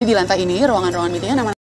Di lantai ini, ruangan-ruangan meetingnya namanya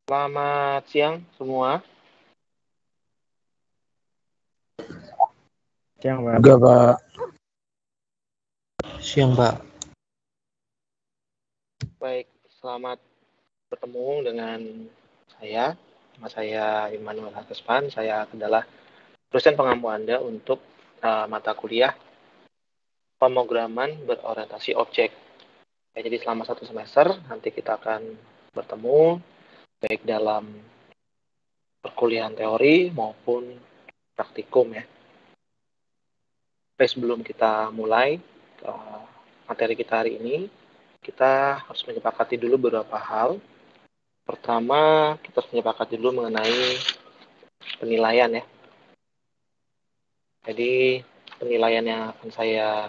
Selamat siang semua. Siang, Pak. Enggak, Pak. Siang, Pak. Baik, selamat bertemu dengan saya. Nama saya Immanuel Hakespan. Saya adalah dosen pengampu Anda untuk mata kuliah pemrograman berorientasi objek. Ya, jadi selama 1 semester nanti kita akan bertemu baik dalam perkuliahan teori maupun praktikum ya. Baik, sebelum kita mulai materi kita hari ini, kita harus menyepakati dulu beberapa hal. Pertama, kita harus menyepakati dulu mengenai penilaian ya. Jadi, penilaian yang akan saya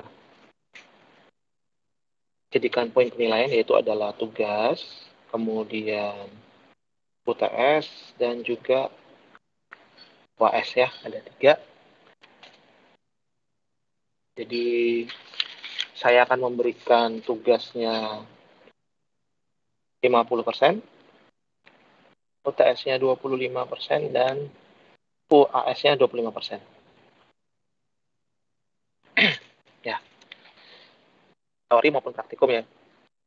jadikan poin penilaian yaitu adalah tugas, kemudian UTS, dan juga UAS ya, ada 3. Jadi, saya akan memberikan tugasnya 50%, UTS-nya 25%, dan UAS-nya 25%. Ya, teori maupun praktikum ya.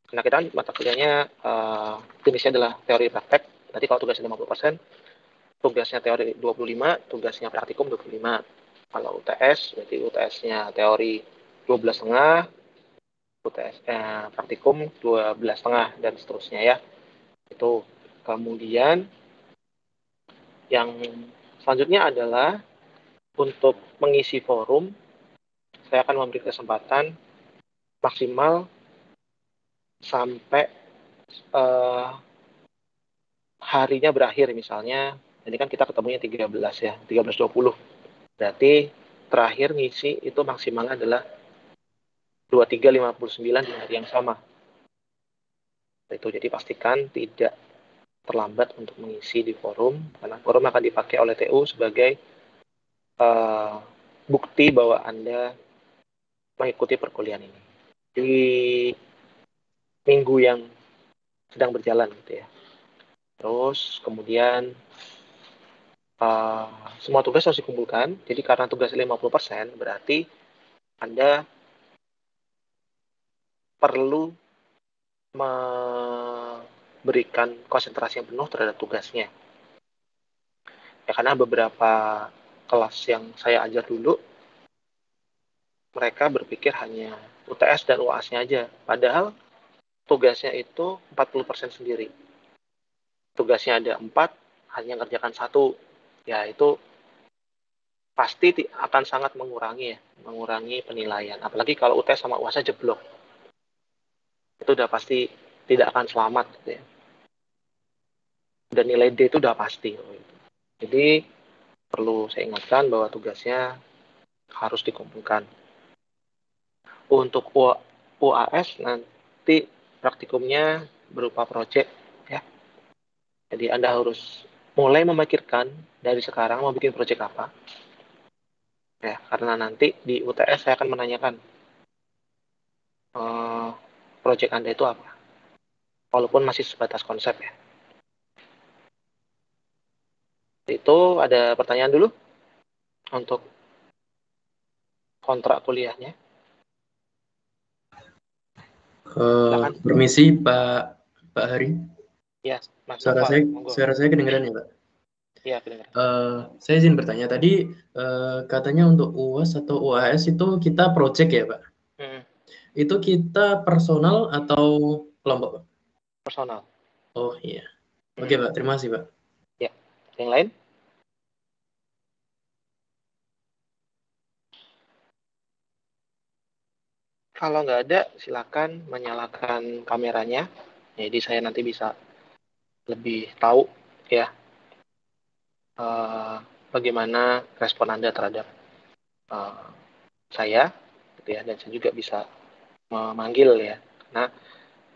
Karena kita mata kuliahnya jenisnya adalah teori praktek. Nanti kalau tugasnya 50%, tugasnya teori 25, tugasnya praktikum 25. Kalau UTS, berarti UTS-nya teori 12,5, UTS praktikum 12,5 dan seterusnya ya. Itu. Kemudian yang selanjutnya adalah untuk mengisi forum, saya akan memberi kesempatan maksimal sampai harinya berakhir misalnya. Ini kan kita ketemunya 13 ya, 13.20. Berarti terakhir ngisi itu maksimalnya adalah 23.59 di hari yang sama. Itu jadi pastikan tidak terlambat untuk mengisi di forum, karena forum akan dipakai oleh TU sebagai bukti bahwa Anda mengikuti perkuliahan ini di minggu yang sedang berjalan gitu ya. Terus kemudian semua tugas harus dikumpulkan. Jadi karena tugasnya 50%, berarti Anda perlu memberikan konsentrasi yang penuh terhadap tugasnya. Ya, karena beberapa kelas yang saya ajar dulu, mereka berpikir hanya UTS dan UAS-nya aja. Padahal tugasnya itu 40% sendiri. Tugasnya ada 4, hanya ngerjakan 1. Ya, itu pasti akan sangat mengurangi penilaian. Apalagi kalau UTS sama UAS jeblok. Itu udah pasti tidak akan selamat gitu ya. Dan nilai D itu udah pasti. Jadi perlu saya ingatkan bahwa tugasnya harus dikumpulkan. Untuk UAS nanti praktikumnya berupa proyek ya. Jadi Anda harus mulai memikirkan dari sekarang mau bikin proyek apa. Ya, karena nanti di UTS saya akan menanyakan proyek Anda itu apa. Walaupun masih sebatas konsep ya. Itu ada pertanyaan dulu untuk kontrak kuliahnya. Permisi Pak Hari. Ya, Mas Noval. Suara saya kedengeran ya Pak? Iya, kedengeran. Saya izin bertanya tadi, katanya untuk UAS atau UAS itu kita project ya Pak? Itu kita personal atau kelompok Pak? Personal. Oh iya. Oke Pak, terima kasih Pak. Ya, yang lain? Kalau nggak ada, silakan menyalakan kameranya. Jadi saya nanti bisa lebih tahu ya bagaimana respon Anda terhadap saya, gitu ya. Dan saya juga bisa memanggil ya. Karena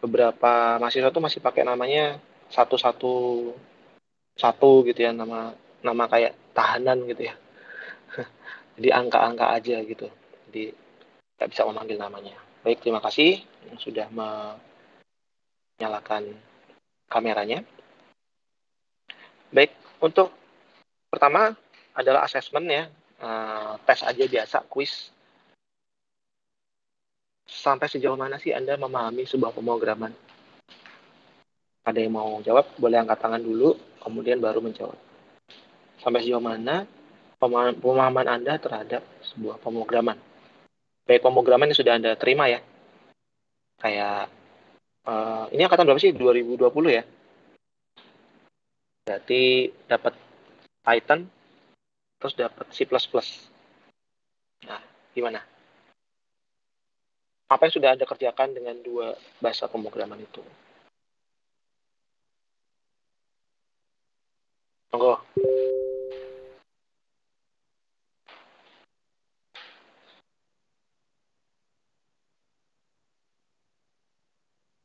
beberapa mahasiswa tuh masih pakai namanya satu gitu ya, nama kayak tahanan gitu ya. Jadi angka-angka aja gitu. Jadi nggak bisa memanggil namanya. Baik, terima kasih yang sudah menyalakan kameranya. Baik, untuk pertama adalah assessment ya, tes aja biasa, quiz. Sampai sejauh mana sih Anda memahami sebuah pemrograman? Ada yang mau jawab, boleh angkat tangan dulu, kemudian baru menjawab. Sampai sejauh mana pemahaman Anda terhadap sebuah pemrograman? Baik pemrograman yang sudah Anda terima ya. Kayak, ini angkatan berapa sih? 2020 ya? Berarti dapat Python, terus dapat C++. Nah, gimana? Apa yang sudah Anda kerjakan dengan dua bahasa pemrograman itu? Monggo.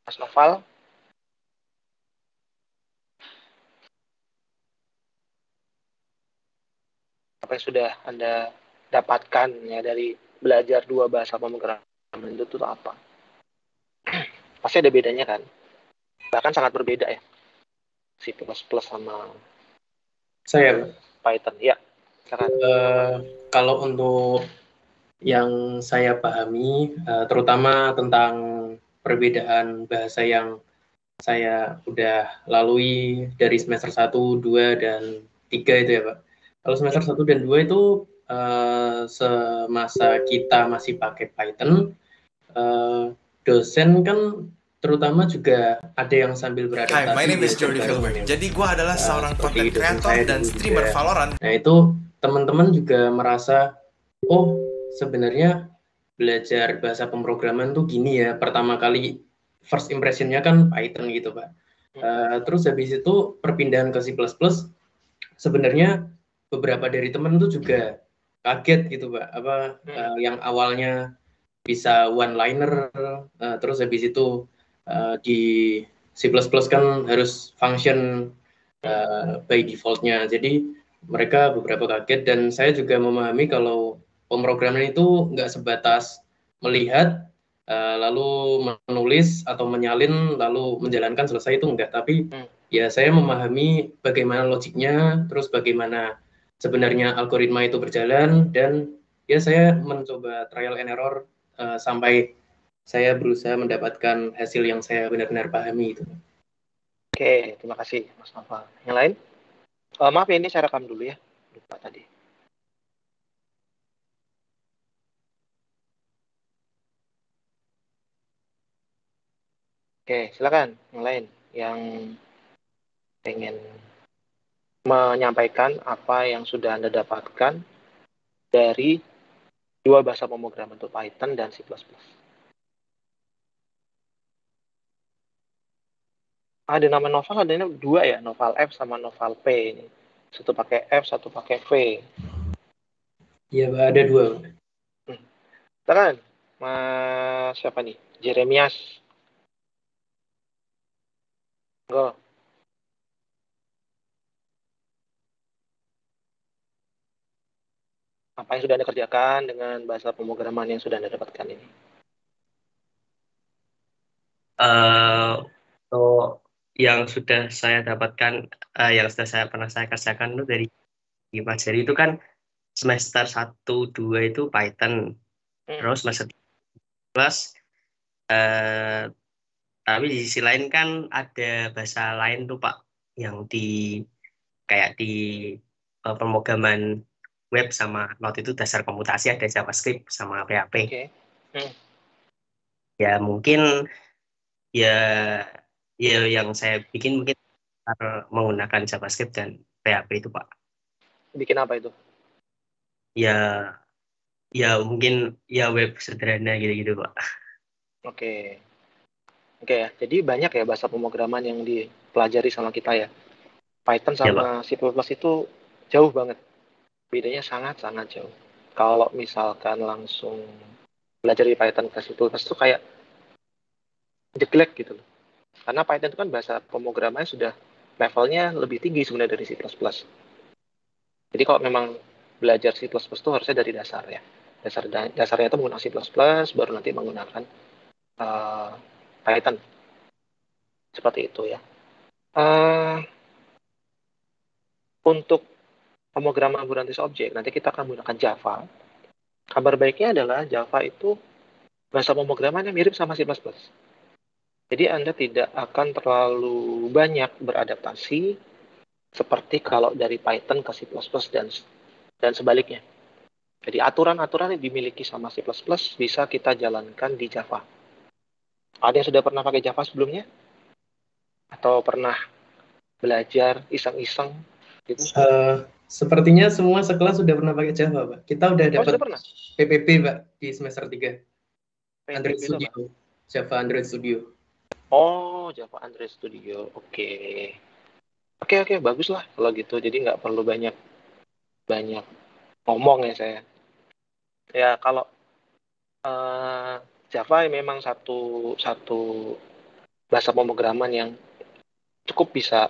Mas Noval. Apa yang sudah Anda dapatkan ya dari belajar dua bahasa pemrograman itu apa? Pasti ada bedanya kan? Bahkan sangat berbeda ya. C++ sama saya Python. Ya, kalau untuk yang saya pahami, terutama tentang perbedaan bahasa yang saya udah lalui dari semester 1, 2, dan 3 itu ya Pak. Kalau semester 1 dan 2 itu semasa kita masih pakai Python, dosen kan terutama juga ada yang sambil beradaptasi. Hi, my name is Jordi Filbert. Jadi gue adalah seorang content creator dan streamer Valorant. Nah itu teman-teman juga merasa, oh sebenarnya belajar bahasa pemrograman tuh gini ya. Pertama kali first impression-nya kan Python gitu Pak. Terus habis itu perpindahan ke C++, sebenarnya beberapa dari teman tuh juga kaget gitu Pak. Yang awalnya bisa one-liner, terus habis itu di C++ kan harus function by default-nya. Jadi mereka beberapa kaget dan saya juga memahami kalau pemrograman itu nggak sebatas melihat lalu menulis atau menyalin lalu menjalankan selesai, itu enggak, tapi ya saya memahami bagaimana logiknya, terus bagaimana sebenarnya algoritma itu berjalan, dan ya saya mencoba trial and error sampai saya berusaha mendapatkan hasil yang saya benar-benar pahami itu. Oke, terima kasih Mas Noval. Yang lain? Maaf ya, ini saya rekam dulu ya. Lupa tadi. Oke, silakan. Yang lain yang pengen menyampaikan apa yang sudah Anda dapatkan dari dua bahasa pemrograman itu Python dan C++. Ada nama Noval, adanya dua ya, Noval F sama Noval P ini. Satu pakai F, satu pakai V. Iya, ada dua. Silakan, Mas siapa nih? Jeremias. Go. Apa yang sudah Anda kerjakan dengan bahasa pemrograman yang sudah Anda dapatkan ini? Untuk yang sudah saya dapatkan, yang sudah pernah saya kerjakan itu dari Mas Jerry itu kan semester 1-2 itu Python, terus semester 3 tapi di sisi lain kan ada bahasa lain tuh Pak, yang kayak di pemrograman web sama Node itu dasar komputasi ada JavaScript sama PHP. Ya mungkin ya yang saya bikin mungkin menggunakan JavaScript dan PHP itu Pak. Bikin apa itu? Ya mungkin ya web sederhana gitu Pak. Oke ya, jadi banyak ya bahasa pemrograman yang dipelajari sama kita ya. Python sama C++ itu jauh banget. Bedanya sangat-sangat jauh. Kalau misalkan langsung belajar di Python ke C++ itu kayak jelek gitu loh. Karena Python itu kan bahasa pemrogramannya sudah levelnya lebih tinggi sebenarnya dari C++. Jadi kalau memang belajar C++ itu harusnya dari dasar ya. Dasarnya itu menggunakan C++, baru nanti menggunakan Python. Seperti itu ya. Untuk pemrograman berbasis objek, nanti kita akan menggunakan Java. Kabar baiknya adalah Java itu bahasa pemrograman yang mirip sama C++. Jadi Anda tidak akan terlalu banyak beradaptasi seperti kalau dari Python ke C++ dan sebaliknya. Jadi aturan-aturan yang dimiliki sama C++ bisa kita jalankan di Java. Ada yang sudah pernah pakai Java sebelumnya? Atau pernah belajar iseng-iseng gitu? Sepertinya semua sekelas sudah pernah pakai Java, Pak. Kita udah dapat PPP, Pak, di semester 3. Android Studio. Java Android Studio. Oh, Java Android Studio. Oke, bagus lah kalau gitu. Jadi nggak perlu banyak ngomong ya saya. Ya kalau Java memang satu bahasa pemrograman yang cukup bisa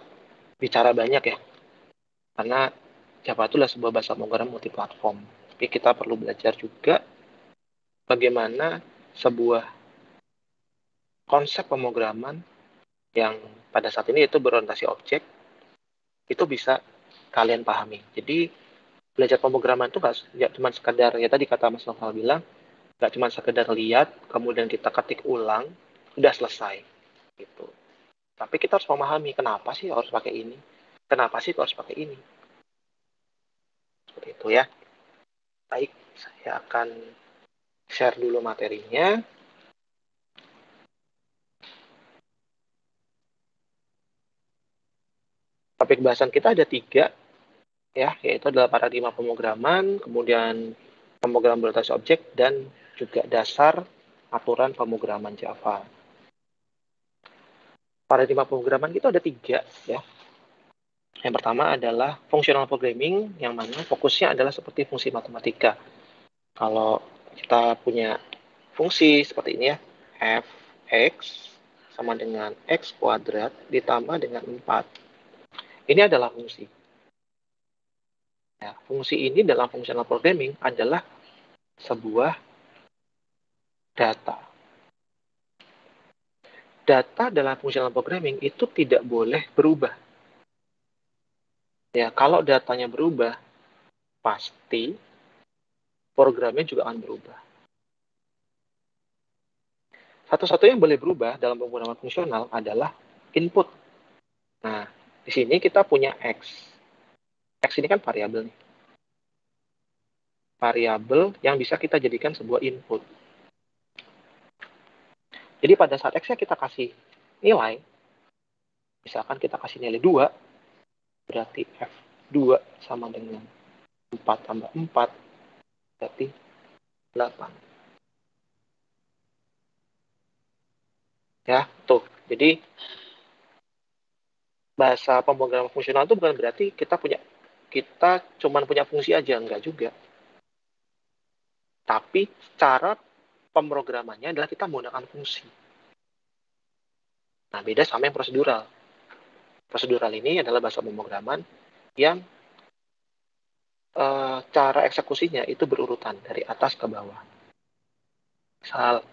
bicara banyak ya. Karena Java itu adalah sebuah bahasa pemrograman multiplatform. Tapi kita perlu belajar juga bagaimana sebuah konsep pemrograman yang pada saat ini itu berorientasi objek itu bisa kalian pahami. Jadi belajar pemrograman itu nggak cuma sekedar ya tadi kata Mas Noval bilang, nggak cuma sekedar lihat kemudian kita ketik ulang udah selesai gitu. Tapi kita harus memahami kenapa sih harus pakai ini, kenapa sih harus pakai ini. Seperti itu ya. Baik, saya akan share dulu materinya. Topik bahasan kita ada 3, ya, yaitu adalah paradigma pemrograman, kemudian pemrograman berorientasi objek, dan juga dasar aturan pemrograman Java. Paradigma pemrograman itu ada 3, ya. Yang pertama adalah functional programming, yang mana fokusnya adalah seperti fungsi matematika. Kalau kita punya fungsi seperti ini ya, f(x) sama dengan x kuadrat ditambah dengan 4. Ini adalah fungsi. Ya, fungsi ini dalam functional programming adalah sebuah data. Data dalam functional programming itu tidak boleh berubah. Ya, kalau datanya berubah, pasti programnya juga akan berubah. Satu-satunya yang boleh berubah dalam pemrograman fungsional adalah input. Nah, di sini kita punya x. X ini kan variabel nih. Variabel yang bisa kita jadikan sebuah input. Jadi pada saat x-nya kita kasih nilai, misalkan kita kasih nilai 2, berarti f2 sama dengan 4 tambah 4, berarti 8. Ya, tuh. Jadi bahasa pemrograman fungsional itu bukan berarti kita cuma punya fungsi aja, enggak juga. Tapi cara pemrogramannya adalah kita menggunakan fungsi. Nah, beda sama yang prosedural. Prosedural ini adalah bahasa pemrograman yang cara eksekusinya itu berurutan dari atas ke bawah. Misal,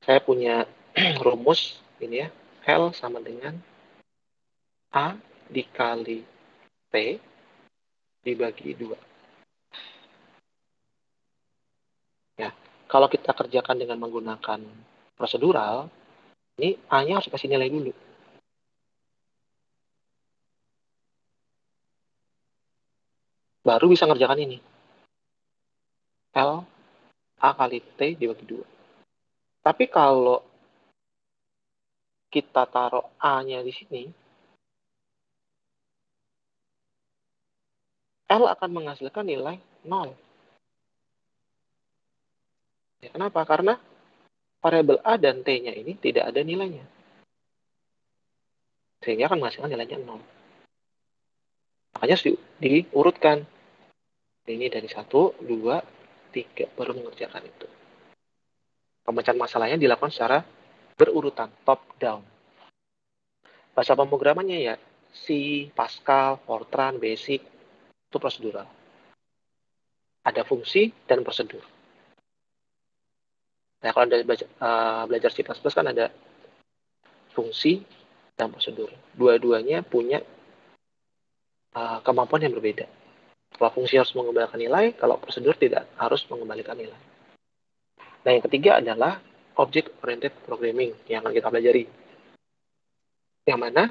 saya punya rumus ini ya, L sama dengan A dikali T dibagi 2. Ya, kalau kita kerjakan dengan menggunakan prosedural, ini A-nya harus kasih nilai dulu. Baru bisa ngerjakan ini. L A kali T dibagi 2. Tapi kalau kita taruh A-nya di sini, L akan menghasilkan nilai 0. Ya, kenapa? Karena variabel A dan T-nya ini tidak ada nilainya. Sehingga akan menghasilkan nilainya 0. Makanya diurutkan. Ini dari 1, 2, 3, baru mengerjakan itu. Pemecahan masalahnya dilakukan secara berurutan, top down. Bahasa pemrogramannya ya C, Pascal, Fortran, Basic, itu prosedural. Ada fungsi dan prosedur. Nah, kalau Anda belajar C++ kan ada fungsi dan prosedur. Dua-duanya punya kemampuan yang berbeda. Kalau fungsi harus mengembalikan nilai, kalau prosedur tidak harus mengembalikan nilai. Nah, yang ketiga adalah Object-Oriented Programming yang akan kita pelajari. Yang mana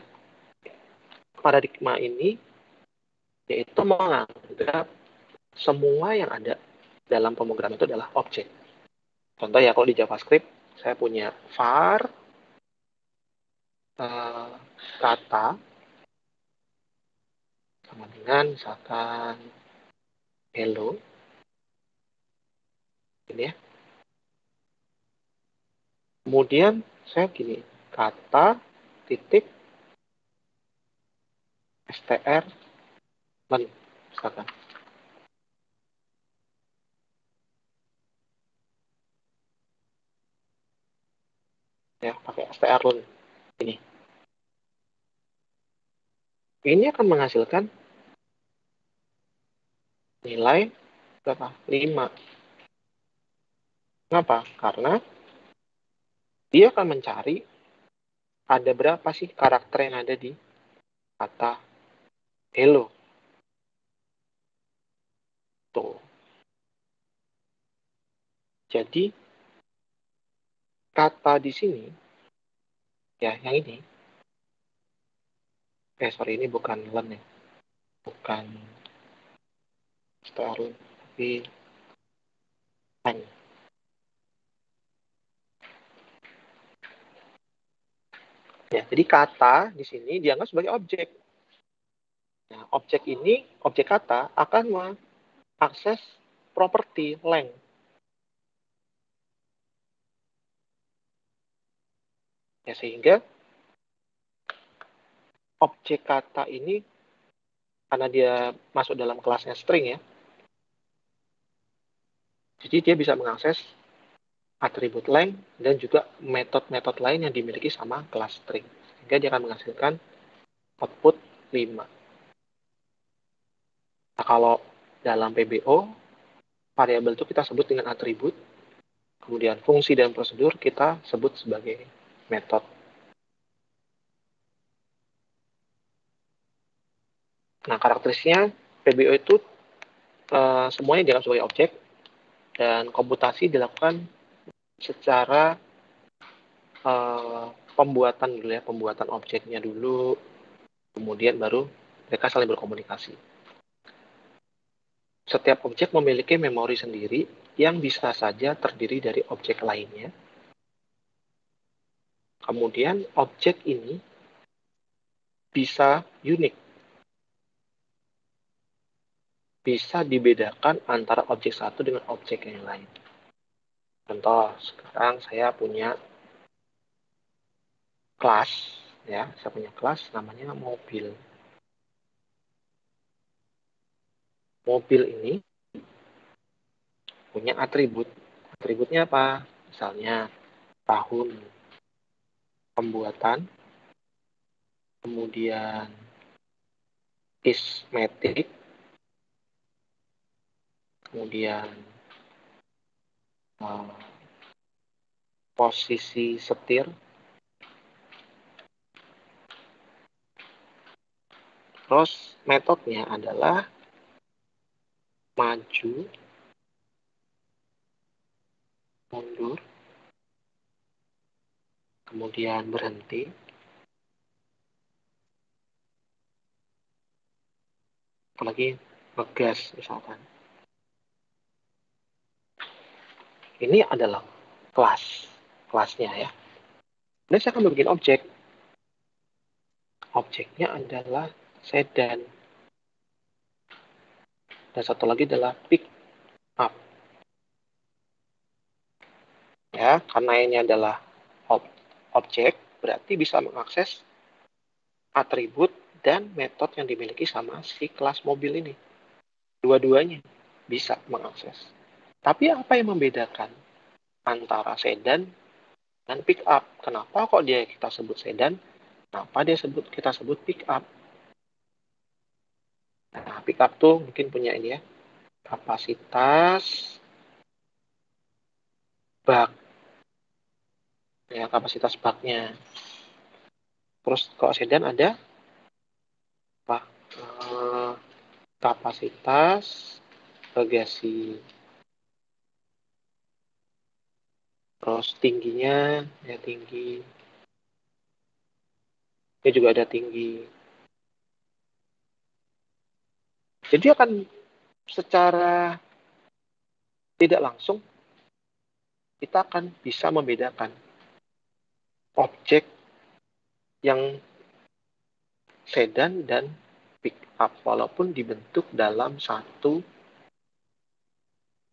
paradigma ini yaitu menganggap semua yang ada dalam pemrograman itu adalah objek. Contoh ya, kalau di JavaScript, saya punya var, kata, sama dengan misalkan hello, ini ya. Kemudian saya gini, kata, titik, str, len, misalkan. Ya, pakai str len, ini. Ini akan menghasilkan nilai berapa? 5. Kenapa? Karena dia akan mencari ada berapa sih karakter yang ada di kata hello. Tuh. Jadi, kata di sini, ya yang ini, sorry, ini bukan len ya. Bukan str len, tapi Lang. Ya, jadi kata di sini dianggap sebagai objek. Nah, objek kata akan mengakses properti length. Ya, sehingga objek kata ini, karena dia masuk dalam kelasnya string ya, jadi dia bisa mengakses atribut length dan juga metode-metode lain yang dimiliki sama kelas string. Sehingga dia akan menghasilkan output 5. Nah, kalau dalam PBO, variabel itu kita sebut dengan atribut, kemudian fungsi dan prosedur kita sebut sebagai metode. Nah, karakteristiknya PBO itu semuanya dianggap sebagai objek, dan komputasi dilakukan secara pembuatan dulu ya, pembuatan objeknya dulu, kemudian baru mereka saling berkomunikasi. Setiap objek memiliki memori sendiri yang bisa saja terdiri dari objek lainnya. Kemudian objek ini bisa unik, bisa dibedakan antara objek satu dengan objek yang lain. Contoh, sekarang saya punya kelas, ya, saya punya kelas namanya mobil. Mobil ini punya atribut. Atributnya apa? Misalnya tahun pembuatan, kemudian ismetik, kemudian posisi setir, terus metodenya adalah maju, mundur, kemudian berhenti, apalagi ngegas misalkan. Ini adalah kelasnya ya. Dan saya akan bikin objek. Objeknya adalah sedan. Dan satu lagi adalah pick up. Ya, karena ini adalah objek, berarti bisa mengakses atribut dan metode yang dimiliki sama si kelas mobil ini. Dua-duanya bisa mengakses. Tapi apa yang membedakan antara sedan dan pick up? Kenapa kok kita sebut sedan? Kenapa kita sebut pick up? Nah, pick up tuh mungkin punya ini ya, kapasitas bak. Ya, kapasitas baknya. Terus kalau sedan ada apa? Kapasitas bagasi. Terus tingginya ya tinggi. Ini juga ada tinggi. Jadi akan secara tidak langsung kita akan bisa membedakan objek yang sedan dan pick up walaupun dibentuk dalam satu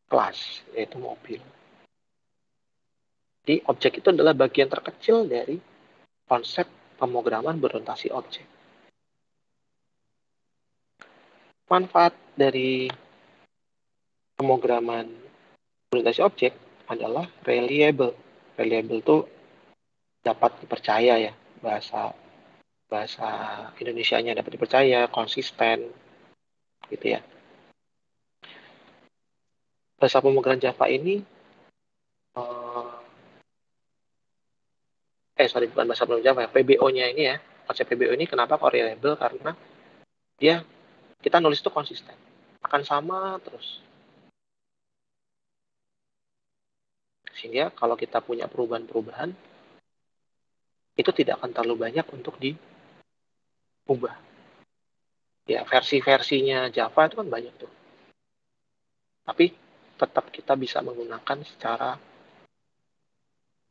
kelas, yaitu mobil. Jadi objek itu adalah bagian terkecil dari konsep pemrograman berorientasi objek. Manfaat dari pemrograman berorientasi objek adalah reliable. Reliable itu dapat dipercaya ya, bahasa Indonesianya dapat dipercaya, konsisten, gitu ya. Bahasa pemrograman Java ini bukan bahasa pemrograman Java ya, PBO-nya ini ya, konsep PBO ini kenapa kok reliable? Karena kita nulis itu konsisten, akan sama terus. Sehingga kalau kita punya perubahan-perubahan, itu tidak akan terlalu banyak untuk diubah. Ya, versi-versinya Java itu kan banyak tuh. Tapi tetap kita bisa menggunakan secara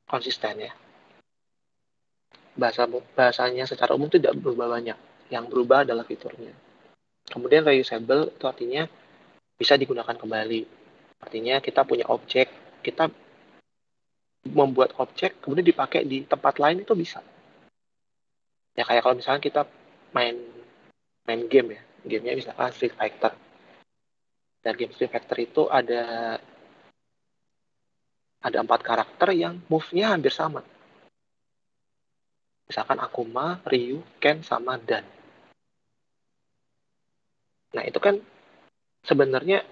konsisten ya. Bahasanya secara umum tidak berubah banyak. Yang berubah adalah fiturnya. Kemudian reusable itu artinya bisa digunakan kembali. Artinya kita punya objek, kita membuat objek kemudian dipakai di tempat lain itu bisa. Ya kayak kalau misalnya kita main game ya, gamenya misalkan Street Fighter. Dan game Street Fighter itu ada 4 karakter yang move-nya hampir sama. Misalkan Akuma, Ryu, Ken, sama Dan. Nah, itu kan sebenarnya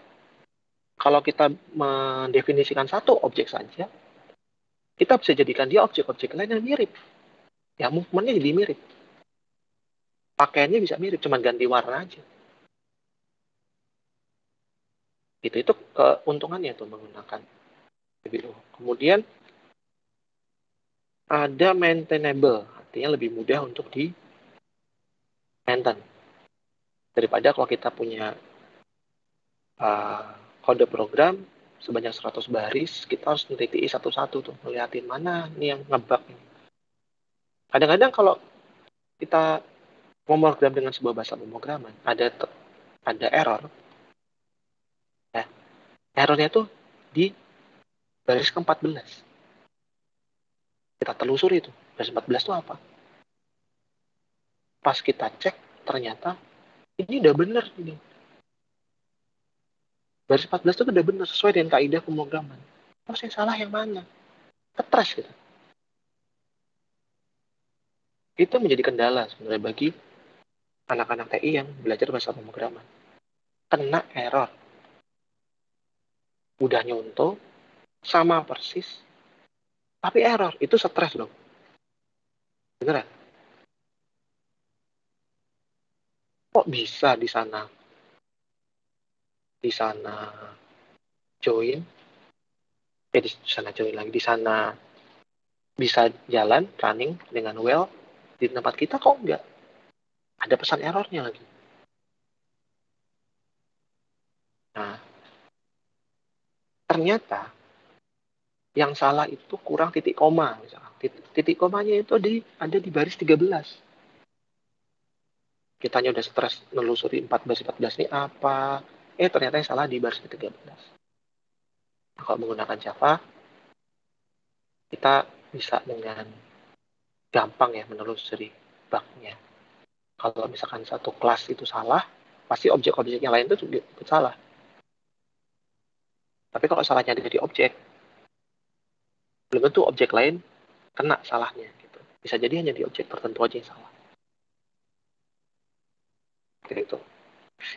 kalau kita mendefinisikan satu objek saja, kita bisa jadikan dia objek-objek lain yang mirip. Ya, movement-nya jadi mirip. Pakaiannya bisa mirip, cuma ganti warna aja. Itu keuntungannya tuh menggunakan PBO. Kemudian ada maintainable, artinya lebih mudah untuk di maintain daripada kalau kita punya kode program sebanyak 100 baris, kita harus meneliti satu-satu tuh, ngeliatin mana nih yang ngebug. Kadang-kadang kalau kita memprogram dengan sebuah bahasa pemrograman, ada error. Ya. Errornya tuh di baris ke-14. Kita telusuri itu, baris 14 itu apa? Pas kita cek, ternyata ini udah bener ini. Baris 14 itu udah bener, sesuai dengan kaidah pemrograman. Terus yang salah yang mana? Ketres gitu. Itu menjadi kendala sebenarnya bagi anak-anak TI yang belajar bahasa pemrograman. Kena error. Udah nyontoh, sama persis, tapi error. Itu stres loh. Beneran. Kok bisa di sana join? Di sana join lagi. Di sana bisa jalan, running dengan well. Di tempat kita kok enggak? Ada pesan errornya lagi. Nah, ternyata yang salah itu kurang titik koma. Misalkan. Titik komanya itu ada di baris 13. Kitanya udah stres nelusuri 14 ini apa. Ternyata yang salah di baris 13. Nah, kalau menggunakan Java, kita bisa dengan gampang ya menelusuri bug-nya. Kalau misalkan satu kelas itu salah, pasti objek-objek yang lain itu juga ikut salah. Tapi kalau salahnya ada di objek, belum tentu objek lain kena salahnya. Gitu. Bisa jadi hanya di objek tertentu aja yang salah. Gitu.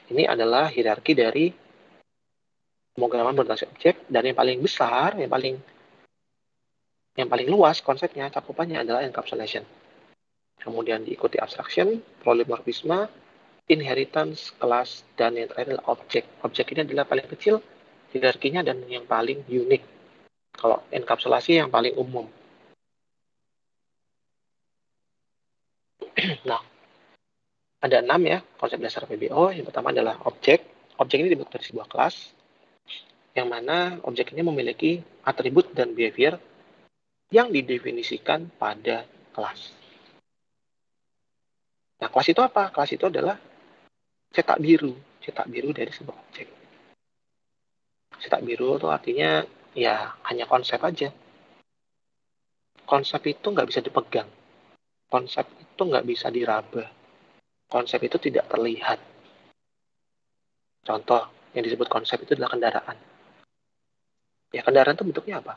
Ini adalah hierarki dari pemrograman berbasis objek, dan yang paling besar, yang paling luas konsepnya, cakupannya adalah encapsulation. Kemudian diikuti abstraction, polymorphisme, inheritance, kelas, dan yang terakhir adalah objek. Objek ini adalah paling kecil hierarkinya dan yang paling unik. Kalau enkapsulasi yang paling umum. Nah, ada 6 ya konsep dasar PBO. Yang pertama adalah objek. Objek ini dibentuk dari sebuah kelas, yang mana objek ini memiliki atribut dan behavior yang didefinisikan pada kelas. Nah, kelas itu apa? Kelas itu adalah cetak biru dari sebuah objek. Cetak biru itu artinya ya hanya konsep aja. Konsep itu nggak bisa dipegang. Konsep itu nggak bisa diraba. Konsep itu tidak terlihat. Contoh yang disebut konsep itu adalah kendaraan. Ya, kendaraan itu bentuknya apa?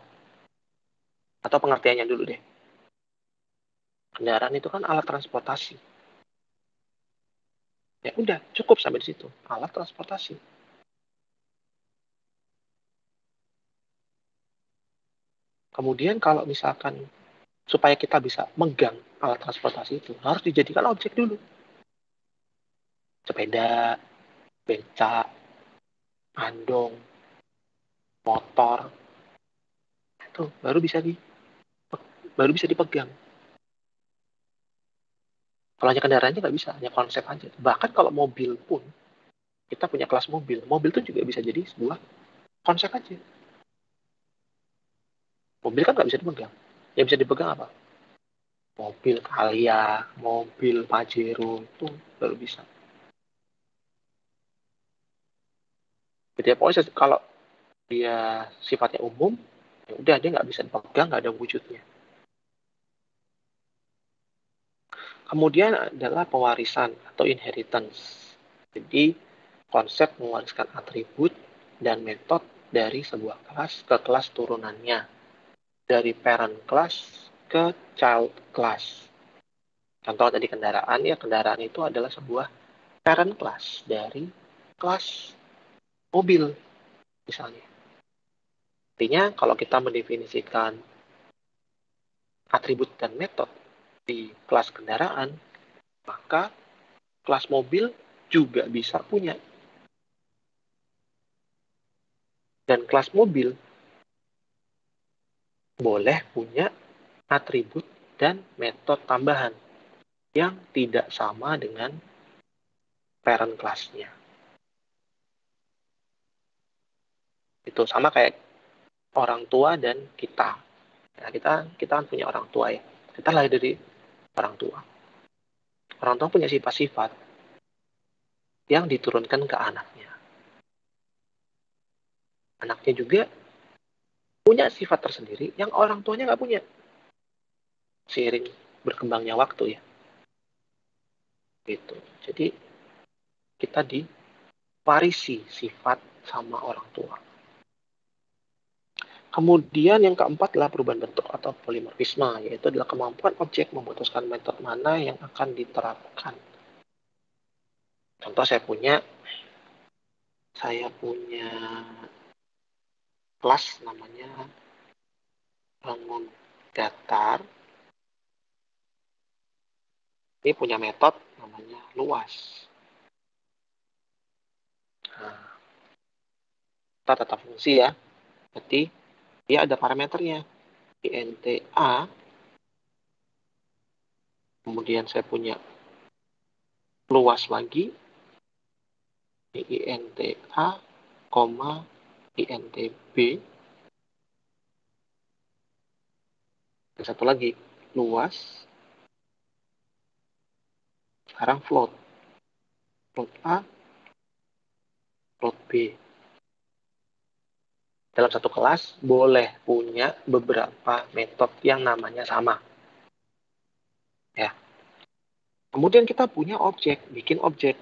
Atau pengertiannya dulu deh. Kendaraan itu kan alat transportasi. Ya udah, cukup sampai di situ. Alat transportasi. Kemudian kalau misalkan supaya kita bisa megang alat transportasi itu, harus dijadikan objek dulu. Sepeda, becak, andong, motor, itu baru bisa dipegang. Kalau hanya kendaraannya nggak bisa, hanya konsep aja. Bahkan kalau mobil pun, kita punya kelas mobil. Mobil itu juga bisa jadi sebuah konsep aja. Mobil kan nggak bisa dipegang. Yang bisa dipegang apa? Mobil Calya, mobil Pajero, itu baru bisa. Jadi pokoknya kalau dia sifatnya umum, ya udah dia nggak bisa dipegang, nggak ada wujudnya. Kemudian adalah pewarisan atau inheritance. Jadi konsep mewariskan atribut dan metode dari sebuah kelas ke kelas turunannya, dari parent class ke child class. Contoh tadi kendaraan, ya kendaraan itu adalah sebuah parent class dari kelas mobil misalnya. Artinya kalau kita mendefinisikan atribut dan metode di kelas kendaraan, maka kelas mobil juga bisa punya. Dan kelas mobil boleh punya atribut dan metode tambahan yang tidak sama dengan parent class-nya. Itu sama kayak orang tua dan kita. Nah, kita kan punya orang tua ya. Kita lahir dari orang tua. Orang tua punya sifat-sifat yang diturunkan ke anaknya. Anaknya juga punya sifat tersendiri yang orang tuanya nggak punya. Seiring berkembangnya waktu ya. Gitu. Jadi kita diwarisi sifat sama orang tua. Kemudian yang keempat adalah perubahan bentuk atau polimorfisme, yaitu adalah kemampuan objek memutuskan metode mana yang akan diterapkan. Contoh saya punya kelas namanya bangun datar. Ini punya metode namanya luas. Nah, kita tetap fungsi ya. Berarti dia ada parameternya. INTA. Kemudian saya punya luas lagi. INTA, INTB. Dan satu lagi, luas. Sekarang float. Float A, float B. Dalam satu kelas boleh punya beberapa metode yang namanya sama. Ya. Kemudian kita punya objek, bikin objek.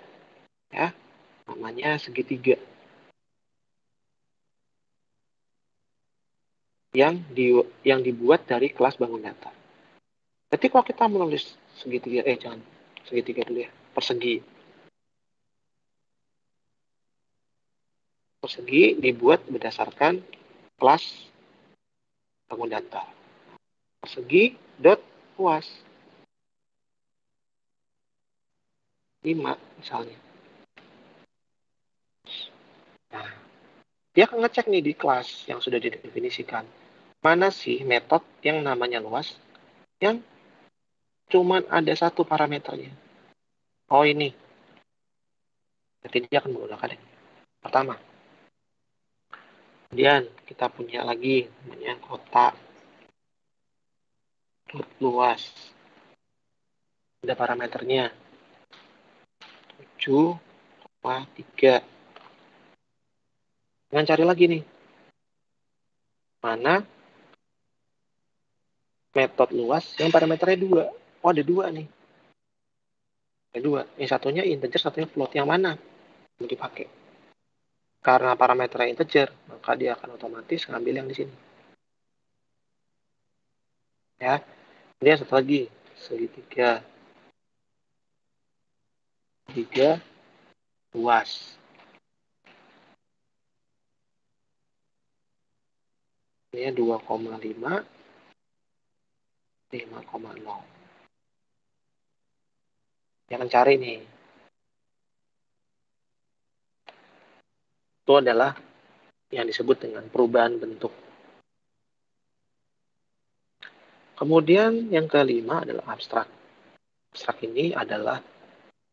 Ya, namanya segitiga. Yang dibuat dari kelas bangun datar. Jadi kalau kita menulis segitiga, jangan segitiga dulu ya, persegi. Persegi dibuat berdasarkan kelas bangun datar. Persegi dot luas 5 misalnya. Nah, dia akan ngecek nih di kelas yang sudah didefinisikan. Mana sih metode yang namanya luas yang cuman ada satu parameternya. Oh ini. Berarti dia akan menggunakan yang pertama. Kemudian kita punya lagi namanya kota luas. Ada parameternya 7,3. Dengan cari lagi nih. Mana metode luas yang parameternya 2. Oh ada 2 nih. Ada 2. Yang satunya integer, satunya float. Yang mana yang dipakai? Karena parameternya integer, maka dia akan otomatis ngambil yang di sini. Ya. Ini satu lagi, segitiga 3 luas. Ini 2,5, 5,0. Yang mencari nih. Itu adalah yang disebut dengan perubahan bentuk. Kemudian yang kelima adalah abstrak. Abstrak ini adalah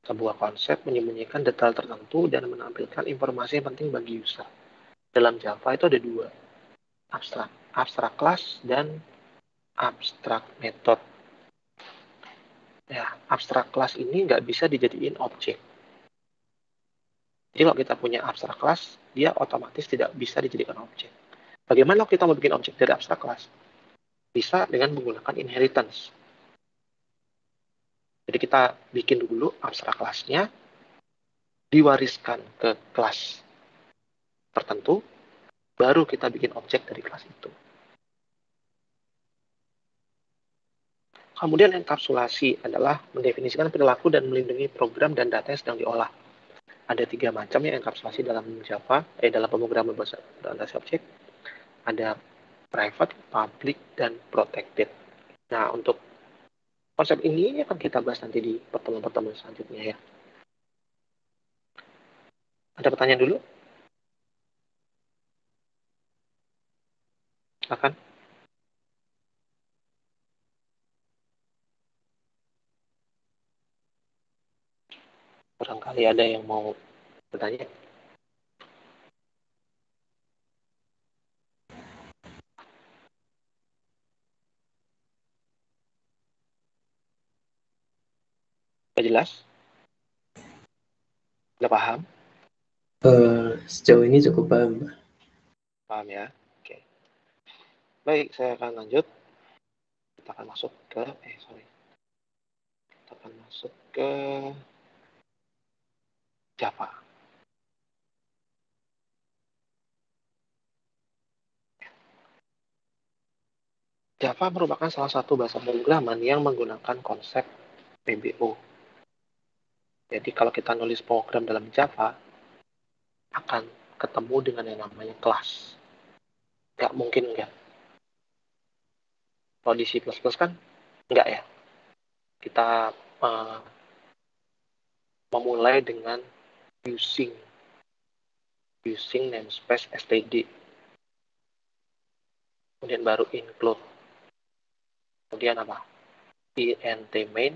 sebuah konsep menyembunyikan detail tertentu dan menampilkan informasi yang penting bagi user. dalam Java itu ada dua, abstrak class dan abstrak method. Ya, abstrak class ini nggak bisa dijadiin objek. Jadi kalau kita punya abstrak class, dia otomatis tidak bisa dijadikan objek. Bagaimana kita mau bikin objek dari abstrak class? Bisa dengan menggunakan inheritance. Jadi kita bikin dulu abstrak class-nya, diwariskan ke kelas tertentu, baru kita bikin objek dari kelas itu. Kemudian enkapsulasi adalah mendefinisikan perilaku dan melindungi program dan data yang sedang diolah. Ada 3 macam ya enkapsulasi dalam Java, dalam pemrograman bahasa orientasi objek. Ada private, public, dan protected. Nah, untuk konsep ini akan kita bahas nanti di pertemuan-pertemuan selanjutnya ya. Ada pertanyaan dulu? Silakan. Barangkali ada yang mau bertanya. Sudah jelas? Sudah paham? Sejauh ini cukup paham. Paham ya? Oke. Baik, saya akan lanjut. Kita akan masuk ke, Kita akan masuk ke Java. Java merupakan salah satu bahasa pemrograman yang menggunakan konsep PBO. Jadi kalau kita nulis program dalam Java, akan ketemu dengan yang namanya kelas. Nggak mungkin nggak. Kalau di C++ kan nggak ya. Kita memulai dengan using namespace std. Kemudian baru include. Kemudian apa? int main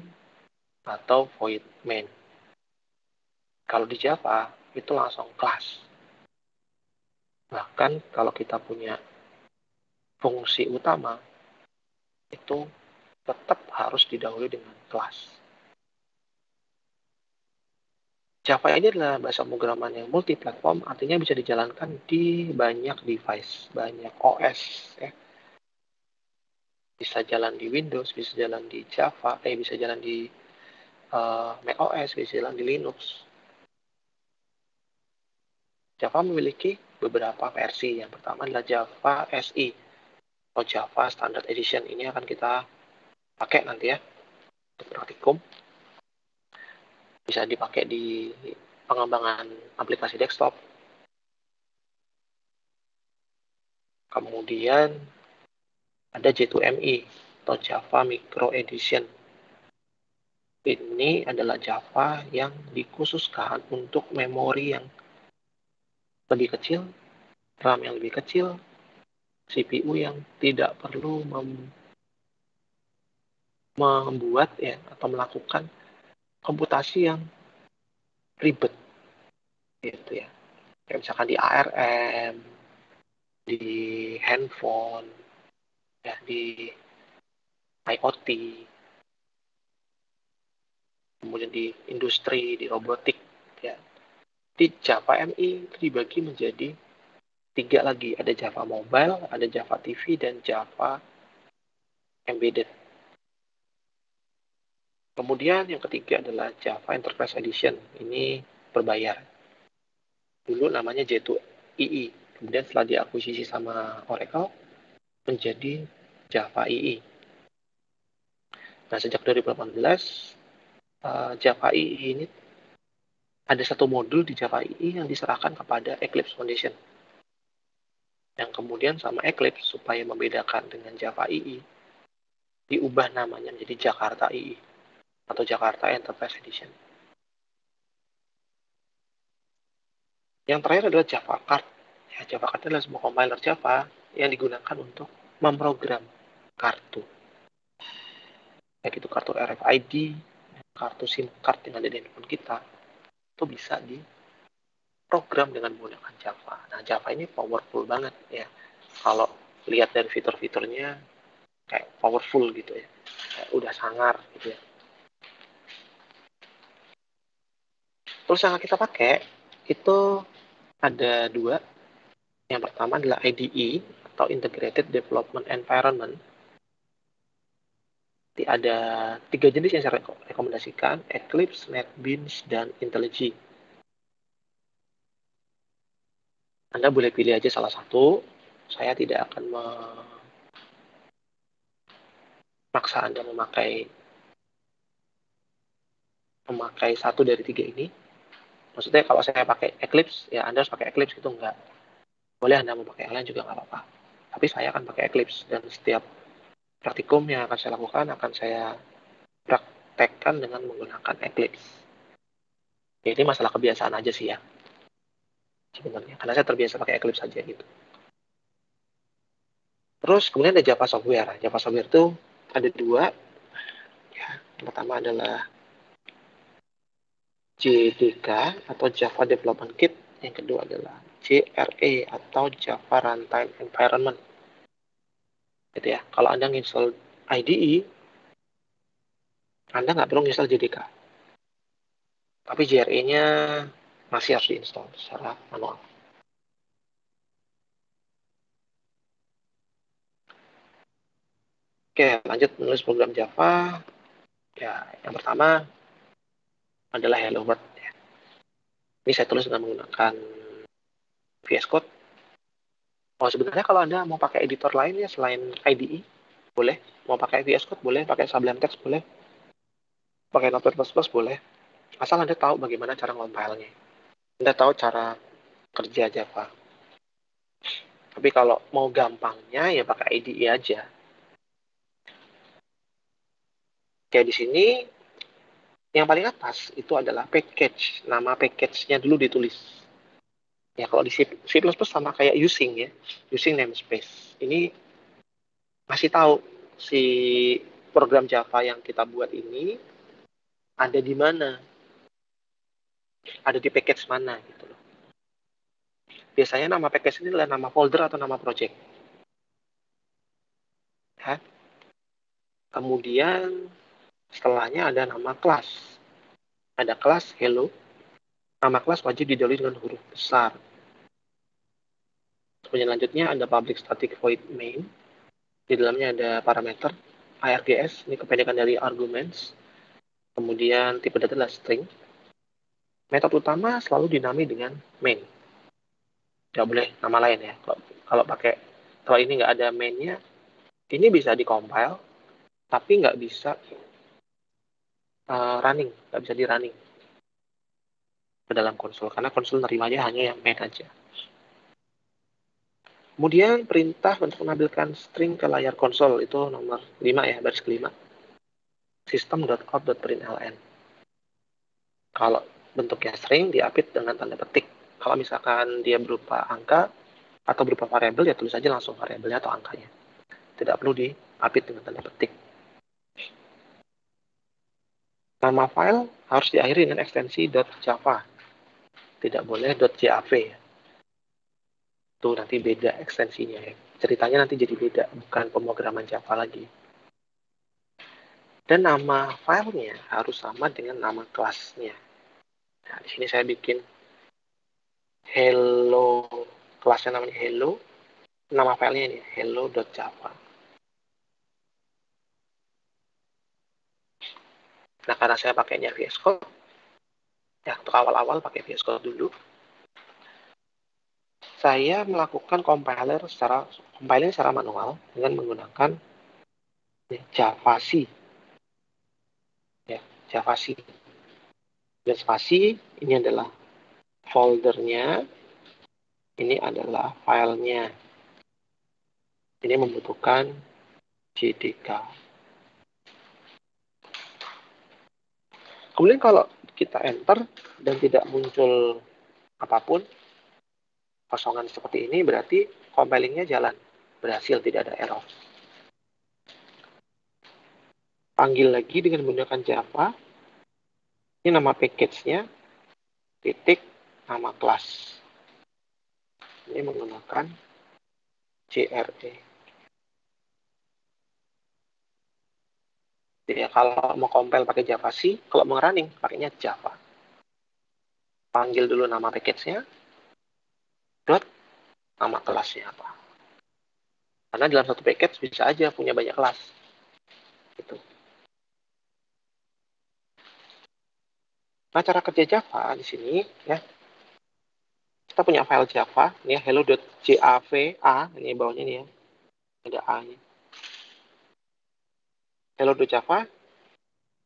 atau void main. Kalau di Java, itu langsung kelas. Bahkan kalau kita punya fungsi utama, itu tetap harus didahului dengan kelas. Java ini adalah bahasa pemrograman yang multi-platform, artinya bisa dijalankan di banyak device, banyak OS. Ya. Bisa jalan di Windows, bisa jalan di Java, bisa jalan di macOS, bisa jalan di Linux. Java memiliki beberapa versi. Yang pertama adalah Java SE atau Java Standard Edition. Ini akan kita pakai nanti ya untuk praktikum. Bisa dipakai di pengembangan aplikasi desktop. Kemudian ada J2ME atau Java Micro Edition. Ini adalah Java yang dikhususkan untuk memori yang lebih kecil, RAM yang lebih kecil, CPU yang tidak perlu membuat ya atau melakukan komputasi yang ribet gitu ya. Kayak misalkan di ARM, di handphone, ya di IoT, kemudian di industri, di robotik ya. Di Java ME itu dibagi menjadi 3 lagi, ada Java Mobile, ada Java TV, dan Java Embedded. Kemudian yang ketiga adalah Java Enterprise Edition. Ini berbayar. Dulu namanya J2EE. Kemudian setelah diakuisisi sama Oracle, menjadi Java EE. Nah, sejak 2018, Java EE ini ada satu modul di Java EE yang diserahkan kepada Eclipse Foundation. Yang kemudian sama Eclipse, supaya membedakan dengan Java EE, diubah namanya menjadi Jakarta EE atau Jakarta Enterprise Edition. Yang terakhir adalah Java Card. Ya, Java Card adalah sebuah compiler Java yang digunakan untuk memprogram kartu. Baik itu kartu RFID, kartu SIM card yang ada di handphone kita, itu bisa program dengan menggunakan Java. Nah, Java ini powerful banget ya. Kalau lihat dari fitur-fiturnya kayak powerful gitu ya. Kayak udah sangar gitu ya. Terus yang kita pakai itu ada dua. Yang pertama adalah IDE atau Integrated Development Environment. Jadi ada 3 jenis yang saya rekomendasikan, Eclipse, NetBeans, dan IntelliJ. Anda boleh pilih aja salah satu. Saya tidak akan memaksa Anda memakai satu dari 3 ini. Maksudnya kalau saya pakai Eclipse, ya Anda harus pakai Eclipse gitu, enggak. Boleh Anda mau pakai yang lain juga nggak apa-apa. Tapi saya akan pakai Eclipse, dan setiap praktikum yang akan saya lakukan akan saya praktekkan dengan menggunakan Eclipse. Jadi masalah kebiasaan aja sih ya, sebenarnya. Karena saya terbiasa pakai Eclipse saja gitu. Terus kemudian ada Java Software. Java Software itu ada dua. Ya, yang pertama adalah JDK atau Java Development Kit. Yang kedua adalah JRE atau Java Runtime Environment. Gitu ya. Kalau Anda install IDE, Anda nggak perlu install JDK. Tapi JRE-nya masih harus diinstal secara manual. Oke, lanjut menulis program Java. Ya, yang pertama adalah Hello World. Ya. Ini saya tulis dengan menggunakan VS Code. Oh, sebenarnya kalau Anda mau pakai editor lain ya selain IDE, boleh. Mau pakai VS Code, boleh. Pakai Sublime Text, boleh. Pakai Notepad++, boleh. Asal Anda tahu bagaimana cara ngompilnya. Anda tahu cara kerja Java. Tapi kalau mau gampangnya, ya pakai IDE aja. Kayak di sini, yang paling atas itu adalah package. Nama package-nya dulu ditulis. Ya, kalau di C++ sama kayak using ya. Using namespace. Ini masih tahu si program Java yang kita buat ini ada di mana. Ada di package mana gitu loh. Biasanya nama package ini adalah nama folder atau nama project. Ya. Kemudian setelahnya ada nama kelas. Ada kelas hello. Nama kelas wajib didahului dengan huruf besar. Kemudian lanjutnya ada public static void main. Di dalamnya ada parameter args, ini kependekan dari arguments. Kemudian tipe data adalah string. Metode utama selalu dinamai dengan main. Tidak boleh nama lain ya. Kalau ini nggak ada mainnya, ini bisa di-compile, tapi nggak bisa running, nggak bisa di-running ke dalam konsol, karena konsol nerimanya hanya yang main aja. Kemudian perintah untuk menampilkan string ke layar konsol, itu nomor 5 ya, baris kelima. System.out.println. Kalau bentuknya string, diapit dengan tanda petik. Kalau misalkan dia berupa angka atau berupa variabel, ya tulis aja langsung variabelnya atau angkanya. Tidak perlu diapit dengan tanda petik. Nama file harus diakhiri dengan ekstensi .java. Tidak boleh .jav. Itu nanti beda ekstensinya ya. Ceritanya nanti jadi beda, bukan pemrograman Java lagi. Dan nama filenya harus sama dengan nama kelasnya. Nah, di sini saya bikin hello, kelasnya namanya hello, nama filenya ini hello.java. Nah, karena saya pakainya VS Code, ya untuk awal-awal pakai VS Code dulu. Saya melakukan compiling secara manual dengan menggunakan JavaC. Ya, JavaC. Dan spasi ini adalah foldernya, ini adalah filenya. Ini membutuhkan JDK. Kemudian kalau kita enter dan tidak muncul apapun, kosongan seperti ini, berarti compilingnya jalan. Berhasil, tidak ada error. Panggil lagi dengan menggunakan Java. Ini nama package-nya, titik, nama kelas. Ini menggunakan JRE. Jadi ya, kalau mau compile pakai Java C, kalau mau running pakainya Java. Panggil dulu nama package-nya, dot nama kelasnya apa. Karena dalam satu package bisa aja punya banyak kelas. Gitu. Nah, cara kerja Java di sini ya. Kita punya file Java, ini ya, hello.java, ini bawahnya ini ya. Ada A-nya. Hello.java,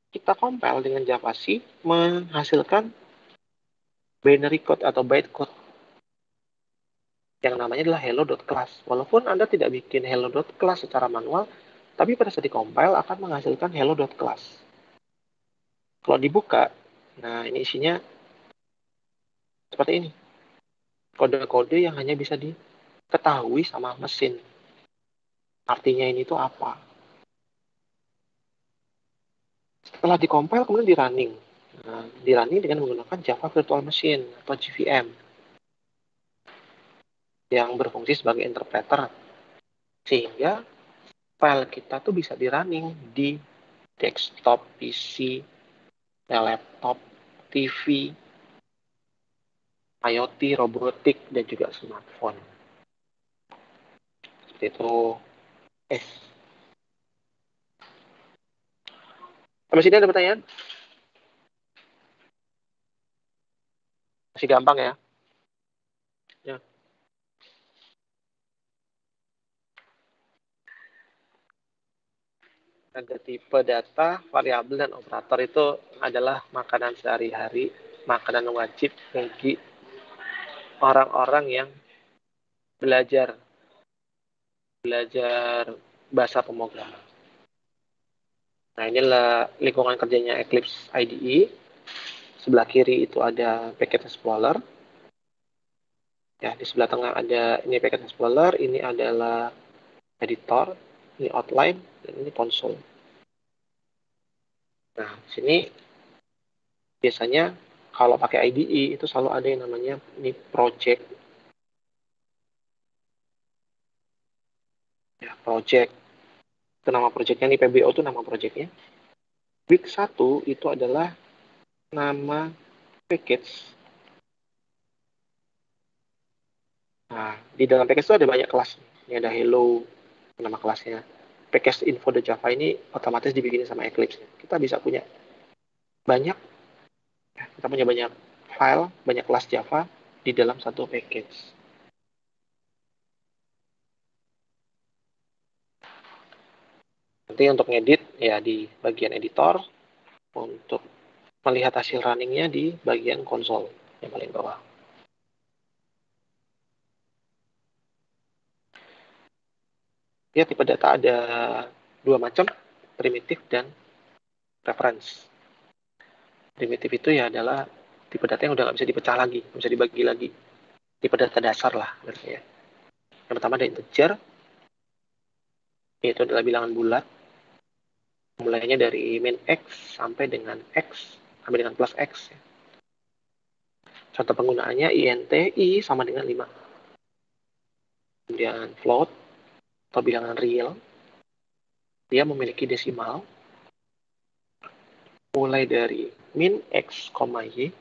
kita compile dengan Java C, menghasilkan binary code atau bytecode yang namanya adalah hello.class. Walaupun Anda tidak bikin hello.class secara manual, tapi pada saat di-compile akan menghasilkan hello.class. Kalau dibuka, nah ini isinya seperti ini. Kode-kode yang hanya bisa diketahui sama mesin. Artinya ini tuh apa? Setelah di-compile, kemudian di-running. Nah, di-running dengan menggunakan Java Virtual Machine atau JVM yang berfungsi sebagai interpreter. Sehingga file kita tuh bisa di-running di desktop, PC, laptop, TV, IoT, robotik, dan juga smartphone. Seperti itu. Sampai sini ada pertanyaan? Masih gampang ya? Ya. Ada tipe data, variabel, dan operator itu adalah makanan sehari-hari, makanan wajib bagi orang-orang yang belajar bahasa pemrograman. Nah, inilah lingkungan kerjanya Eclipse IDE. Sebelah kiri itu ada Package Explorer. Ya, di sebelah tengah ada ini Package Explorer, ini adalah editor, ini outline, dan ini konsol. Nah, di sini biasanya kalau pakai IDE itu selalu ada yang namanya ini project. Ya, project. Itu nama projectnya, ini PBO itu nama projectnya. Week 1 itu adalah nama package. Nah, di dalam package itu ada banyak kelas. Ini ada hello, nama kelasnya. Package info.java ini otomatis dibikin sama Eclipse. Kita bisa punya banyak, kita punya banyak file, banyak kelas Java di dalam satu package. Nanti untuk ngedit ya di bagian editor, untuk melihat hasil runningnya di bagian konsol yang paling bawah. Ya, tipe data ada dua macam, primitif dan reference. Primitif itu ya adalah tipe data yang udah nggak bisa dipecah lagi, nggak bisa dibagi lagi. Tipe data dasar lah, ya. Yang pertama ada integer, yaitu adalah bilangan bulat. Mulainya dari min x sampai dengan plus x. Ya. Contoh penggunaannya int i sama dengan 5. Kemudian float atau bilangan real, dia memiliki desimal mulai dari min x, y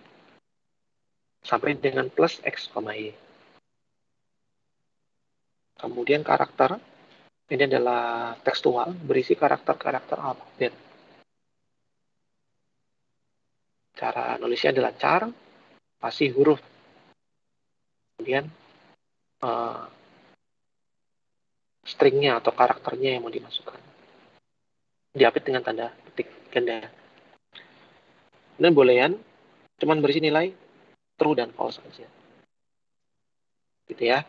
sampai dengan plus x, y. Kemudian karakter, ini adalah tekstual, berisi karakter-karakter alfabet. Cara nulisnya adalah char, pasti huruf. Kemudian stringnya atau karakternya yang mau dimasukkan. Diapit dengan tanda petik ganda. Dan boolean cuman berisi nilai true dan false saja. Gitu ya.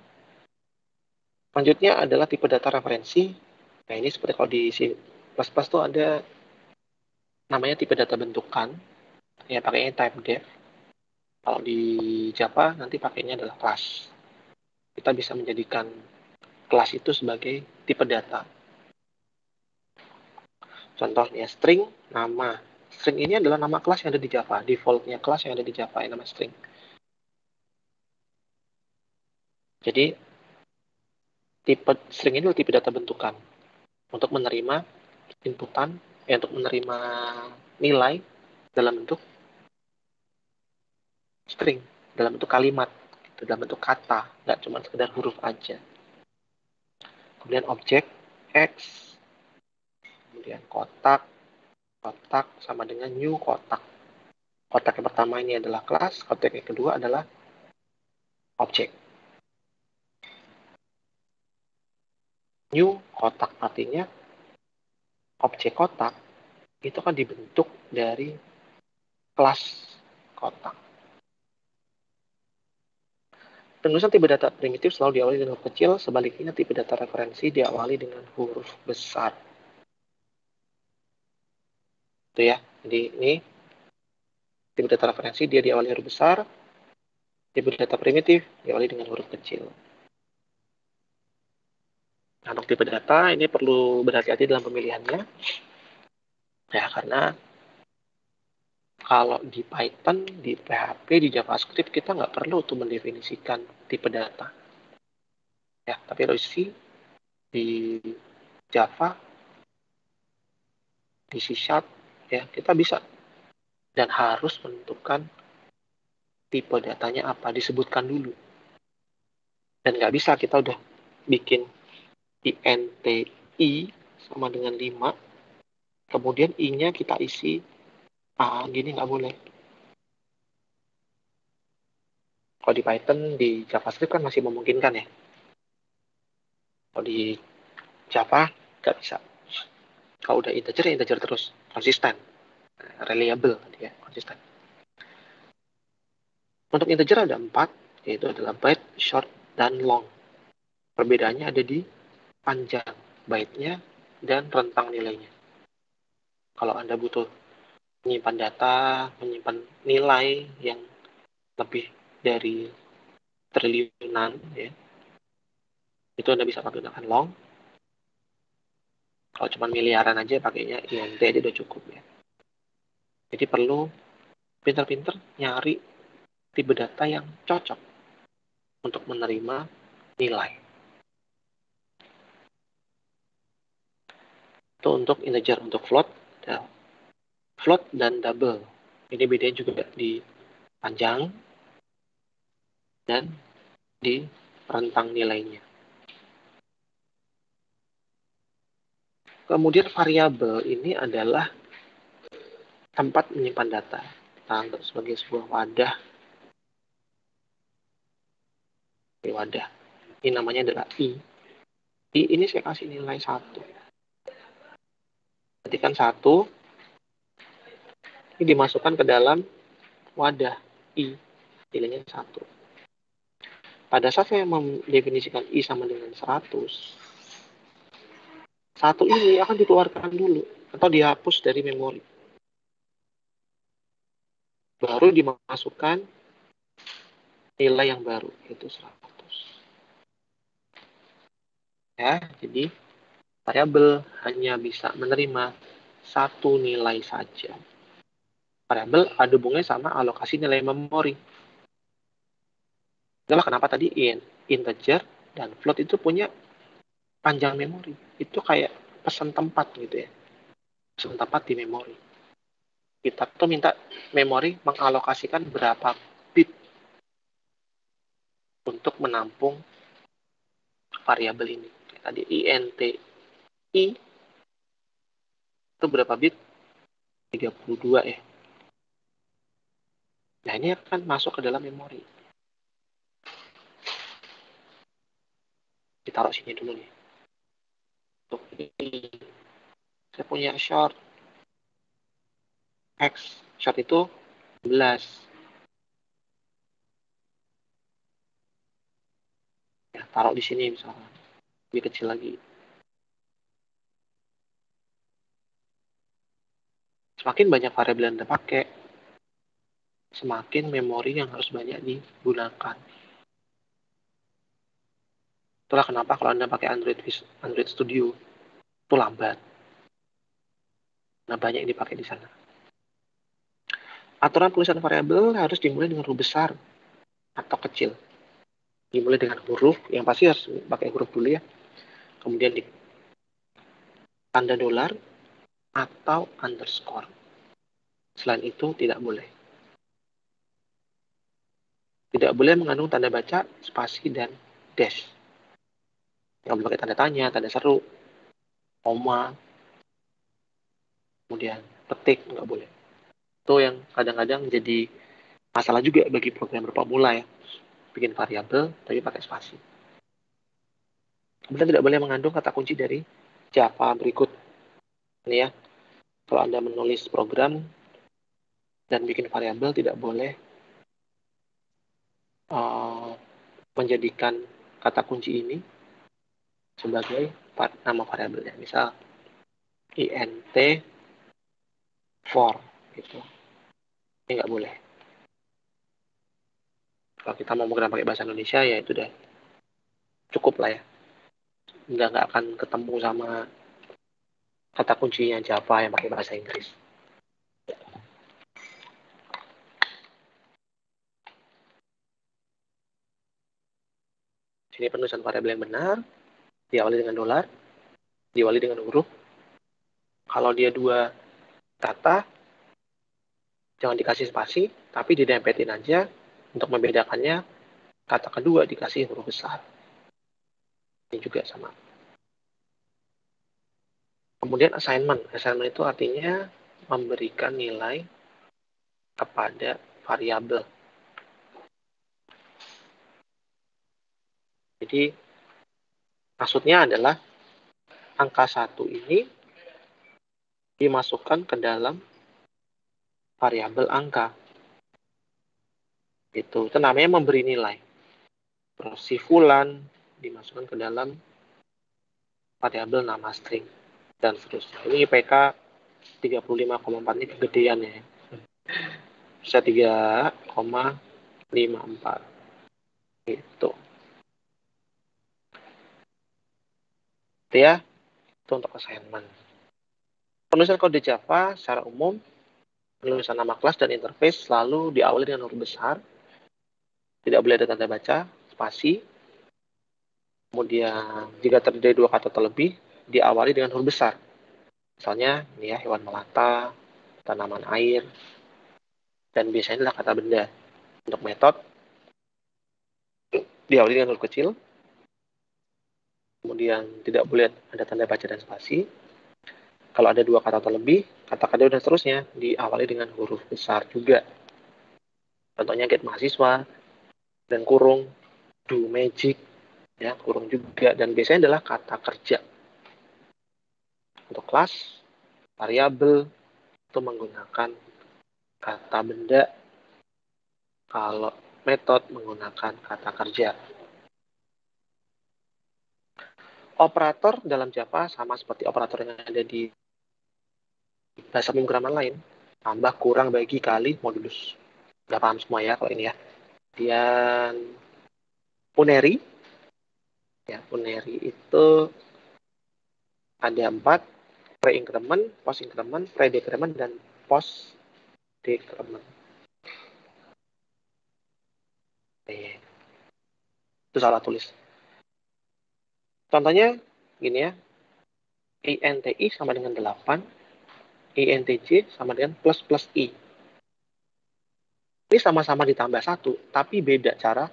Selanjutnya adalah tipe data referensi. Nah, ini seperti kalau di C++ tuh ada namanya tipe data bentukan. Ya, pakainya type def. Kalau di Java nanti pakainya adalah class. Kita bisa menjadikan kelas itu sebagai tipe data. Contohnya string, nama. String ini adalah nama kelas yang ada di Java. Defaultnya kelas yang ada di Java yang nama string. Jadi tipe string ini adalah tipe data bentukan untuk menerima inputan, untuk menerima nilai dalam bentuk string, dalam bentuk kalimat, gitu, dalam bentuk kata, nggak cuma sekedar huruf aja. Kemudian objek X, kemudian kotak sama dengan new kotak. Kotak yang pertama ini adalah kelas, kotak yang kedua adalah objek. New kotak artinya objek kotak itu kan dibentuk dari kelas kotak. Penulisan tipe data primitif selalu diawali dengan huruf kecil, sebaliknya tipe data referensi diawali dengan huruf besar. Itu ya. Jadi ini tipe data referensi dia diawali huruf besar, tipe data primitif diawali dengan huruf kecil. Nah, untuk tipe data ini perlu berhati-hati dalam pemilihannya. Ya, karena kalau di Python, di PHP, di JavaScript kita nggak perlu tuh mendefinisikan tipe data. Ya, tapi kalau di Java, di C# ya kita bisa dan harus menentukan tipe datanya apa, disebutkan dulu. Dan nggak bisa kita udah bikin INTI sama dengan 5, kemudian I-nya kita isi gini nggak boleh. Kalau di Python, di JavaScript kan masih memungkinkan ya. Kalau di Java nggak bisa. Kalau udah integer, ya integer terus, konsisten, reliable, ya, konsisten. Untuk integer ada 4, yaitu adalah byte, short, dan long. Perbedaannya ada di panjang byte-nya dan rentang nilainya. Kalau Anda butuh menyimpan data, menyimpan nilai yang lebih dari triliunan, ya, itu Anda bisa menggunakan long. Kalau cuma miliaran aja pakainya INT aja udah cukup ya. Jadi perlu pinter-pinter nyari tipe data yang cocok untuk menerima nilai. Itu untuk integer, untuk float dan double. Ini bedanya juga di panjang dan di rentang nilainya. Kemudian variabel ini adalah tempat menyimpan data. Kita anggap sebagai sebuah wadah. Wadah. Ini namanya adalah I. I ini saya kasih nilai 1. Ketikkan 1. Ini dimasukkan ke dalam wadah I. Nilainya 1. Pada saat saya mendefinisikan I sama dengan 100, 1 ini akan dikeluarkan dulu atau dihapus dari memori. Baru dimasukkan nilai yang baru, yaitu 100. Ya, jadi variabel hanya bisa menerima satu nilai saja. Variabel ada hubungannya sama alokasi nilai memori. Itulah kenapa tadi integer dan float itu punya panjang memori. Itu kayak pesan tempat gitu ya. Pesan tempat di memori. Kita tuh minta memori mengalokasikan berapa bit untuk menampung variabel ini. Tadi INT I itu berapa bit? 32 ya. Nah, ini akan masuk ke dalam memori. Ditaruh sini dulu nih. Untuk ini, saya punya short X. Short itu 11. Ya, taruh di sini misalnya. Lebih kecil lagi. Semakin banyak variabel yang Anda pakai, semakin memori yang harus banyak digunakan. Itulah kenapa kalau Anda pakai Android Studio, itu lambat. Nah, banyak yang dipakai di sana. Aturan penulisan variabel harus dimulai dengan huruf besar atau kecil. dimulai dengan huruf, yang pasti harus pakai huruf dulu ya. Kemudian di tanda dolar atau underscore. Selain itu tidak boleh. Tidak boleh mengandung tanda baca, spasi, dan dash. Nggak boleh pakai tanda tanya, tanda seru, koma, kemudian petik, nggak boleh. Itu yang kadang-kadang jadi masalah juga bagi programmer pemula ya. Bikin variabel tapi pakai spasi. Kemudian tidak boleh mengandung kata kunci dari Java berikut. Ini ya, kalau Anda menulis program dan bikin variabel tidak boleh menjadikan kata kunci ini sebagai nama variabelnya. Misal int for gitu. Ini nggak boleh. Kalau kita mau program pakai bahasa Indonesia ya itu udah cukup lah ya. Nggak akan ketemu sama kata kuncinya Java yang pakai bahasa Inggris. Sini penulisan variabel yang benar, diawali dengan dolar, diawali dengan huruf. Kalau dia 2 kata, jangan dikasih spasi, tapi didempetin aja. Untuk membedakannya, kata kedua dikasih huruf besar. Ini juga sama. Kemudian assignment. Assignment itu artinya memberikan nilai kepada variabel. Jadi, maksudnya adalah angka 1 ini dimasukkan ke dalam variabel angka. Itu namanya memberi nilai. Terus si fulan dimasukkan ke dalam variabel nama string dan seterusnya. Ini IPK 35,4 ini kegedean ya. Bisa 3,54 gitu. Itu ya, itu untuk assignment. Penulisan kode Java secara umum, penulisan nama kelas dan interface selalu diawali dengan huruf besar. Tidak boleh ada tanda baca, spasi. Kemudian jika terdiri 2 kata atau lebih, diawali dengan huruf besar. Misalnya, ini ya, hewan melata, tanaman air, dan biasanya adalah kata benda. Untuk metode, diawali dengan huruf kecil. Kemudian tidak boleh ada tanda baca dan spasi. Kalau ada 2 kata atau lebih, kata kedua dan seterusnya diawali dengan huruf besar juga. Contohnya get mahasiswa, dan kurung, do magic, ya kurung juga, dan biasanya adalah kata kerja. Untuk kelas, variabel itu menggunakan kata benda. Kalau metode menggunakan kata kerja. Operator dalam Java sama seperti operator yang ada di bahasa pemrograman lain. Tambah, kurang, bagi, kali, modulus. Udah paham semua ya kalau ini ya. Kemudian unary. Ya, unary itu ada 4. Pre-increment, post-increment, pre-decrement, dan post-decrement. Itu salah tulis. Contohnya gini ya. INTI sama dengan 8. INTJ sama dengan plus I. Ini sama-sama ditambah 1, tapi beda cara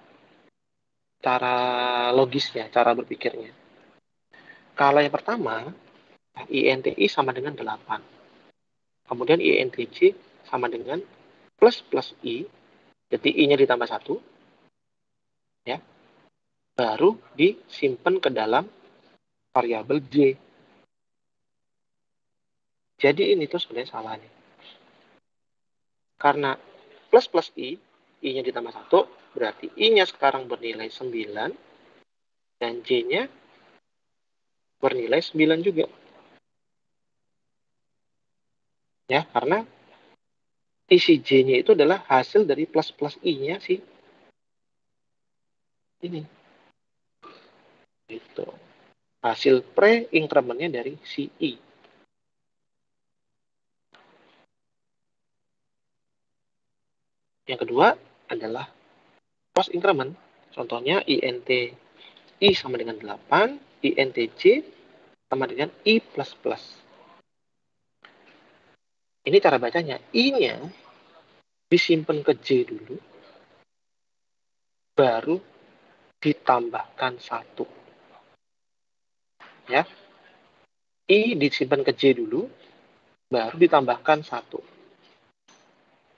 logisnya, cara berpikirnya. Kalau yang pertama, INTI sama dengan 8. Kemudian INTJ sama dengan plus I. Jadi I-nya ditambah 1. Ya. Baru disimpan ke dalam variabel J. Jadi ini tuh sebenarnya salah nih. Karena plus I, I-nya ditambah 1, berarti I-nya sekarang bernilai 9, dan J-nya bernilai 9 juga. Ya, karena isi J-nya itu adalah hasil dari plus I-nya sih. Ini. Gitu. Hasil pre-incrementnya dari si I. Yang kedua adalah post increment. Contohnya int i sama dengan 8, int j sama dengan i++. Ini cara bacanya. I-nya disimpan ke j dulu, baru ditambahkan 1. Ya. I disimpan ke j dulu, baru ditambahkan 1.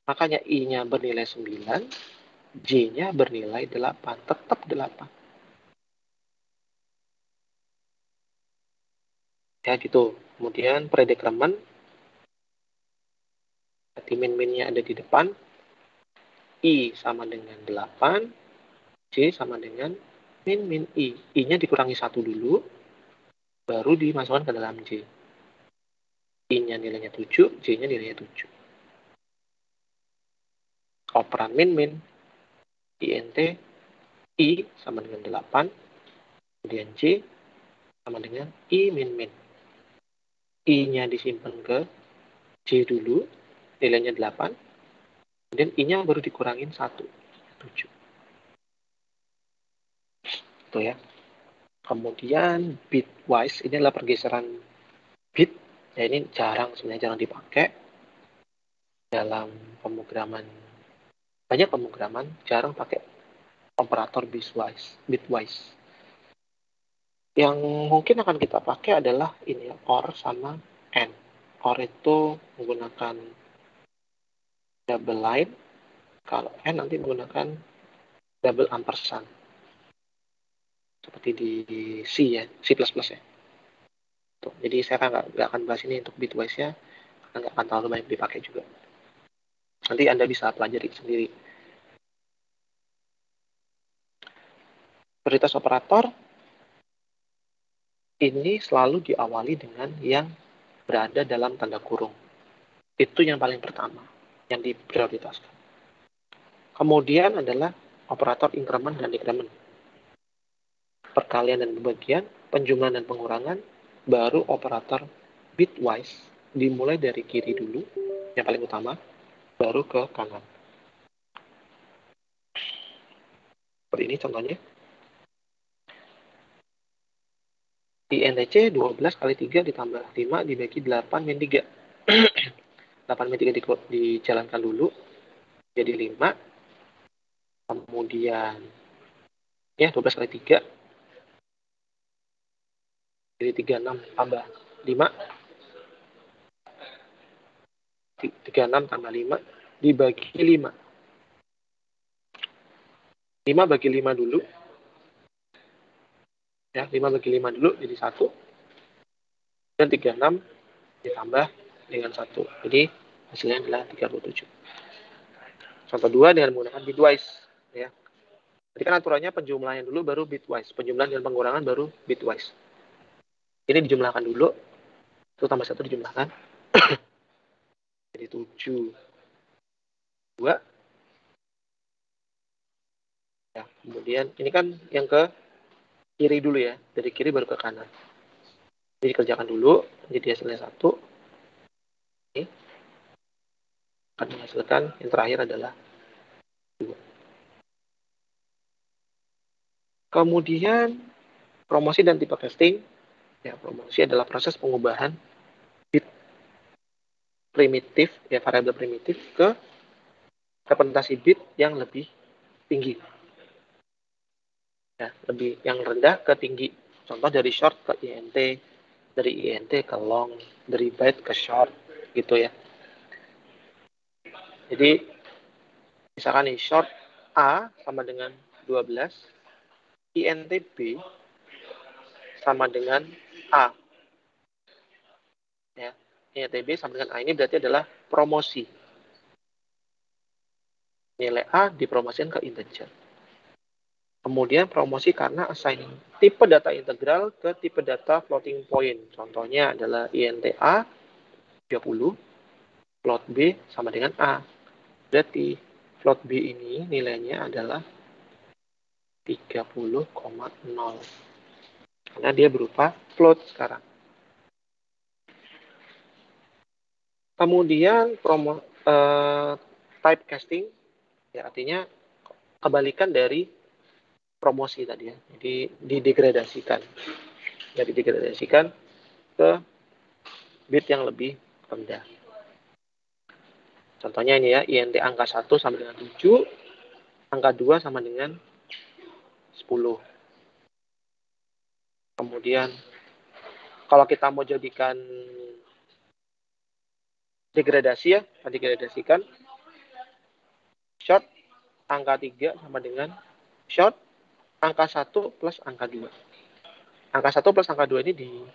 Makanya I-nya bernilai 9, J-nya bernilai 8. Tetap 8. Ya gitu. Kemudian predekremen, berarti min-minnya ada di depan. I sama dengan 8, J sama dengan min I. I-nya dikurangi 1 dulu, baru dimasukkan ke dalam J. I-nya nilainya 7, J-nya nilainya 7. Operan min-min, int, I sama dengan 8, kemudian J sama dengan I min-min. I-nya disimpan ke J dulu, nilainya 8, kemudian I-nya baru dikurangin 1, 7. Itu ya. Kemudian bitwise, ini adalah pergeseran bit. Ya, ini sebenarnya jarang dipakai dalam pemrograman. Banyak pemrograman jarang pakai operator bitwise. Yang mungkin akan kita pakai adalah ini ya, OR sama AND. OR itu menggunakan double line, kalau AND nanti menggunakan double ampersand. Seperti di C ya, C++ ya. Tuh, jadi saya nggak akan bahas ini untuk bitwise-nya, karena nggak akan terlalu banyak dipakai juga. Nanti Anda bisa pelajari sendiri. Prioritas operator ini selalu diawali dengan yang berada dalam tanda kurung. Itu yang paling pertama, yang diprioritaskan. Kemudian adalah operator increment dan decrement. Perkalian dan pembagian, penjumlahan dan pengurangan, baru operator bitwise, dimulai dari kiri dulu, yang paling utama, baru ke kanan. Seperti ini contohnya. INTC 12 kali 3 ditambah 5 dibagi 8 min 3. 8 min 3 dijalankan dulu, jadi 5. Kemudian, ya 12 kali 3, jadi 36 tambah 5. 36 tambah 5 dibagi 5. 5 bagi 5 dulu. Ya, 5 bagi 5 dulu jadi 1. Dan 36 ditambah dengan 1. Jadi hasilnya adalah 37. Contoh 2 dengan menggunakan bitwise. Ya. Jadi kan aturannya penjumlahan dulu baru bitwise. Penjumlahan dan pengurangan baru bitwise. Ini dijumlahkan dulu. 1 tambah 1 dijumlahkan. Jadi 7. 2. Ya, kemudian ini kan yang ke kiri dulu ya. Dari kiri baru ke kanan. Jadi kerjakan dulu. Jadi hasilnya 1. Ini akan menghasilkan yang terakhir adalah 2. Kemudian promosi dan tipe casting. Ya, promosi adalah proses pengubahan bit primitif, ya variabel primitif ke representasi bit yang lebih tinggi. Ya, lebih yang rendah ke tinggi. Contoh dari short ke int, dari int ke long, dari byte ke short, gitu ya. Jadi misalkan nih short A sama dengan 12, int B sama dengan A. Ya, int B sama dengan A ini berarti adalah promosi. Nilai A dipromosikan ke integer. Kemudian promosi karena assigning tipe data integral ke tipe data floating point. Contohnya adalah int A 30, float B sama dengan A. Berarti float B ini nilainya adalah 30,0. Karena dia berupa float sekarang. Kemudian typecasting, ya artinya kebalikan dari promosi tadi ya. Jadi didegradasikan. Jadi didegradasikan ke bit yang lebih rendah. Contohnya ini ya, INT angka 1 sama dengan 7, angka 2 sama dengan 10. Kemudian kalau kita mau jadikan degradasi ya, degradasikan short angka 3 sama dengan short angka 1 plus angka 2. Angka 1 plus angka 2 ini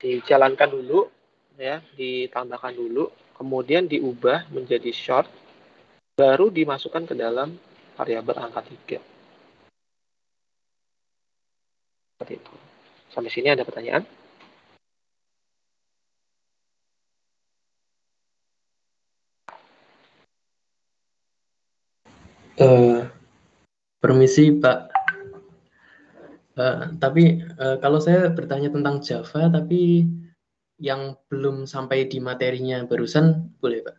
dijalankan dulu ya, ditambahkan dulu, kemudian diubah menjadi short, baru dimasukkan ke dalam variabel angka 3. Seperti itu. Sampai sini ada pertanyaan? Permisi Pak. Tapi kalau saya bertanya tentang Java, tapi yang belum sampai di materinya barusan, boleh Pak?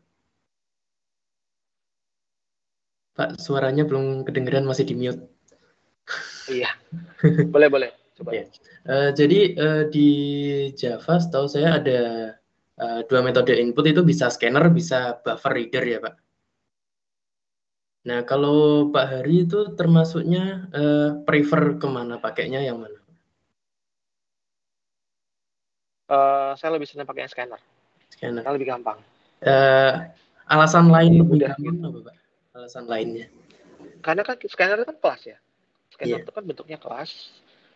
Pak, suaranya belum kedengeran, masih di mute. Iya, boleh. Coba. Ya. Jadi di Java, setahu saya ada dua metode input, itu bisa scanner, bisa buffer reader ya Pak. Nah, kalau Pak Hari itu termasuknya prefer kemana, pakainya yang mana? Saya lebih senang pakai scanner. Scanner. Karena lebih gampang. Alasan lain lebih mudah gampang apa Pak? Alasan lainnya? Karena kan scanner itu kan kelas ya. Scanner Yeah. itu kan bentuknya kelas.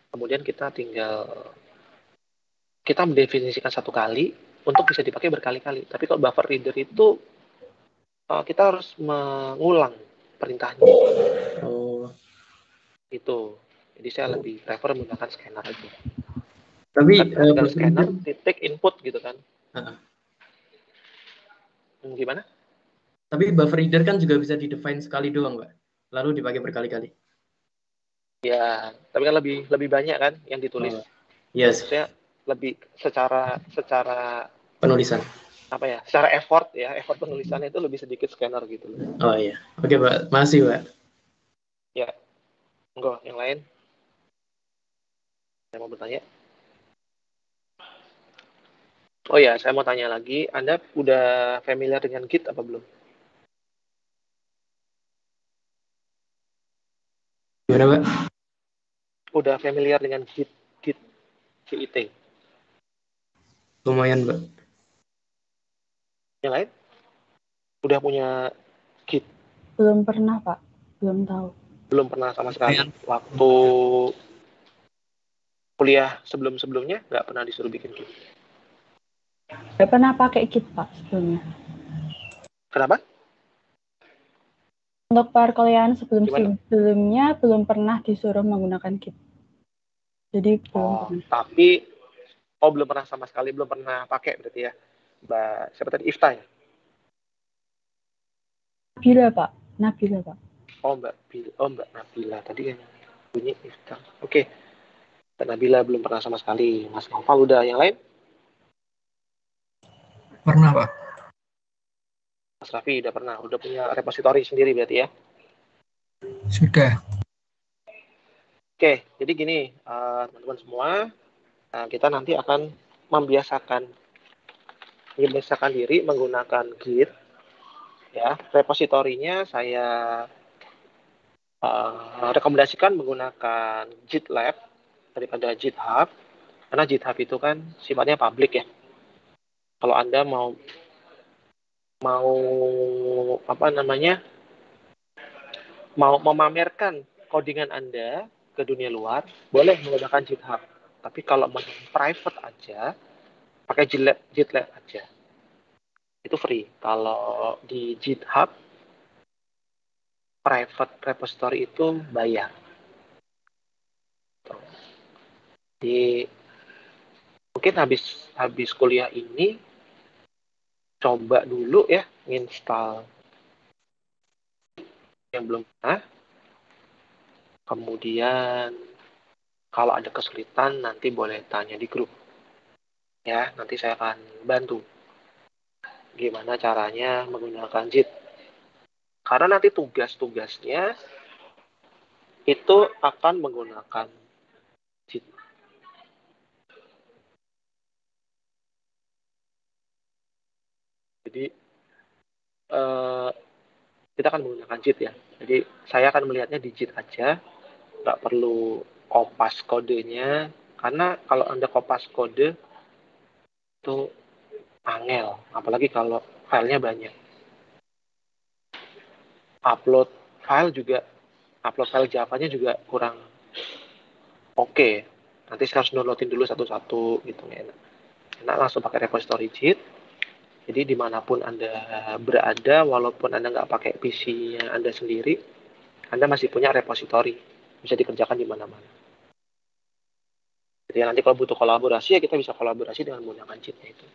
Kemudian kita mendefinisikan satu kali untuk bisa dipakai berkali-kali. Tapi kalau buffer reader itu kita harus mengulang perintahnya. Oh. Itu. Jadi saya lebih prefer menggunakan scanner aja. Tapi tinggal scanner titik input gitu kan. Gimana? Tapi buffer reader kan juga bisa di-define sekali doang, Pak. Lalu dipakai berkali-kali. Ya, tapi kan lebih banyak kan yang ditulis. Yes. Saya lebih secara penulisan. Apa ya? Secara effort penulisannya itu lebih sedikit scanner gitu. Oh iya. Oke, Pak. Masih, Pak. Ya. Enggak, yang lain? Saya mau bertanya. Oh ya, saya mau tanya lagi. Anda udah familiar dengan Git apa belum? Gimana, Pak? Udah familiar dengan Git, Git. Lumayan, Pak. Yang lain? Udah punya Git? Belum pernah, Pak. Belum tahu. Belum pernah sama sekali. Waktu kuliah sebelum-sebelumnya nggak pernah disuruh bikin Git. Nggak pernah pakai Git, Pak, sebelumnya. Kenapa? Untuk perkuliahan sebelumnya belum pernah disuruh menggunakan Git. Jadi belum pernah. Tapi belum pernah sama sekali, belum pernah pakai berarti ya. Mbak siapa tadi? Ifta ya? Nabila, Pak. Mbak Nabila tadi yang bunyi Ifta. Oke. Mbak Nabila belum pernah sama sekali. Mas Noval udah, yang lain? Pernah, Pak. Mas Raffi udah pernah, udah punya repositori sendiri berarti ya? Sudah. Oke, jadi gini, teman-teman semua, kita nanti akan membiasakan diri menggunakan Git. Ya, repositorinya saya rekomendasikan menggunakan GitLab daripada GitHub, karena GitHub itu kan sifatnya publik ya. Kalau Anda mau memamerkan codingan Anda ke dunia luar, boleh menggunakan GitHub. Tapi kalau mau private aja, pakai GitLab aja. Itu free. Kalau di GitHub, private repository itu bayar. Jadi mungkin habis kuliah ini coba dulu ya install yang belum pernah. Kemudian kalau ada kesulitan nanti boleh tanya di grup. Ya, nanti saya akan bantu gimana caranya menggunakan Git. Karena nanti tugas-tugasnya itu akan menggunakan JIT. Jadi kita akan menggunakan JIT ya. Jadi saya akan melihatnya di JIT aja, nggak perlu kopas kodenya, karena kalau Anda kopas kode itu angel, apalagi kalau filenya banyak. Upload file Java-nya juga kurang oke. Nanti saya harus downloadin dulu satu-satu gitu, nggak enak. Enak langsung pakai repository JIT. Jadi dimanapun Anda berada, walaupun Anda nggak pakai PC-nya Anda sendiri, Anda masih punya repository, bisa dikerjakan di mana-mana. Jadi nanti kalau butuh kolaborasi, ya kita bisa kolaborasi dengan menggunakan JIT-nya itu.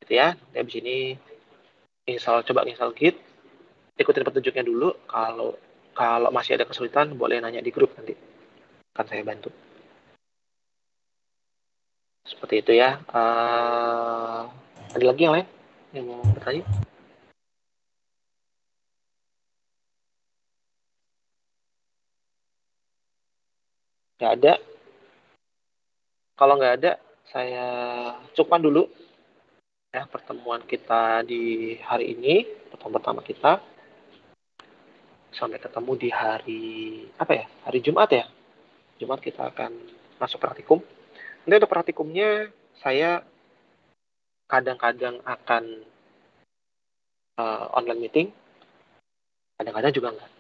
Gitu ya, habis ini coba install Git, ikutin petunjuknya dulu. Kalau masih ada kesulitan, boleh nanya di grup nanti, akan saya bantu. Seperti itu ya. Ada lagi yang lain yang mau bertanya? Nggak ada. Kalau nggak ada, saya cukupkan dulu ya pertemuan kita di hari ini, pertemuan pertama kita. Sampai ketemu di hari Hari Jumat ya. Jumat kita akan masuk praktikum. Nanti untuk praktikumnya saya kadang-kadang akan online meeting, kadang-kadang juga enggak.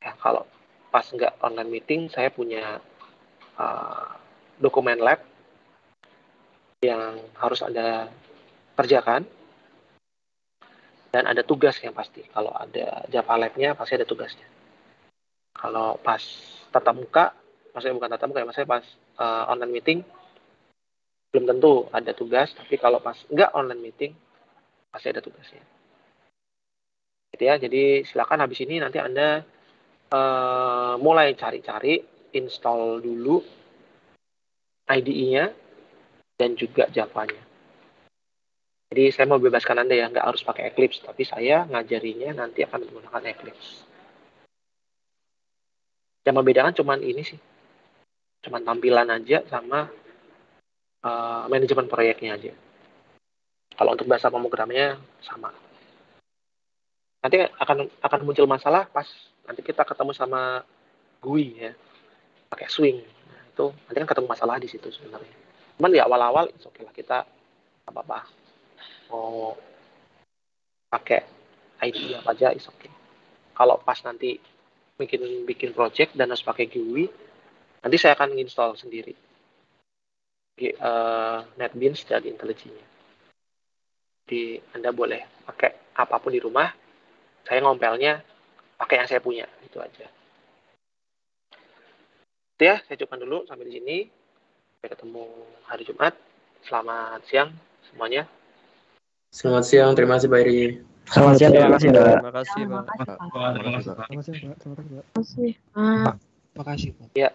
Ya, kalau pas enggak online meeting, saya punya dokumen lab yang harus Anda kerjakan, dan ada tugas yang pasti. Kalau ada Java Lab-nya, pasti ada tugasnya. Kalau pas tatap muka, maksudnya bukan tatap muka ya, maksudnya pas online meeting, belum tentu ada tugas, tapi kalau pas enggak online meeting, pasti ada tugasnya. Gitu ya, jadi silakan habis ini nanti Anda mulai cari-cari, install dulu IDE-nya dan juga Java-nya. Jadi saya mau bebaskan Anda ya, nggak harus pakai Eclipse, tapi saya ngajarinya nanti akan menggunakan Eclipse. Yang membedakan cuman ini sih, cuman tampilan aja sama manajemen proyeknya aja. Kalau untuk bahasa pemrogramannya sama. Nanti akan muncul masalah pas nanti kita ketemu sama GUI ya, pakai Swing. Nah, itu nanti kan ketemu masalah di situ sebenarnya. Cuman di awal-awal oke lah, kita apa-apa mau pakai ID apa aja is oke. Kalau pas nanti bikin project dan harus pakai GUI, nanti saya akan install sendiri NetBeans dan IntelliJ-nya. Jadi Anda boleh pakai apapun di rumah, saya ngompelnya pakai yang saya punya, itu aja. Itu ya, saya cukupkan dulu sampai di sini. Sampai ketemu hari Jumat. Selamat siang semuanya. Selamat siang, terima kasih Pak Iri. Selamat siang, terima kasih Pak. Terima kasih Pak. Terima kasih. Terima kasih Pak. Ya.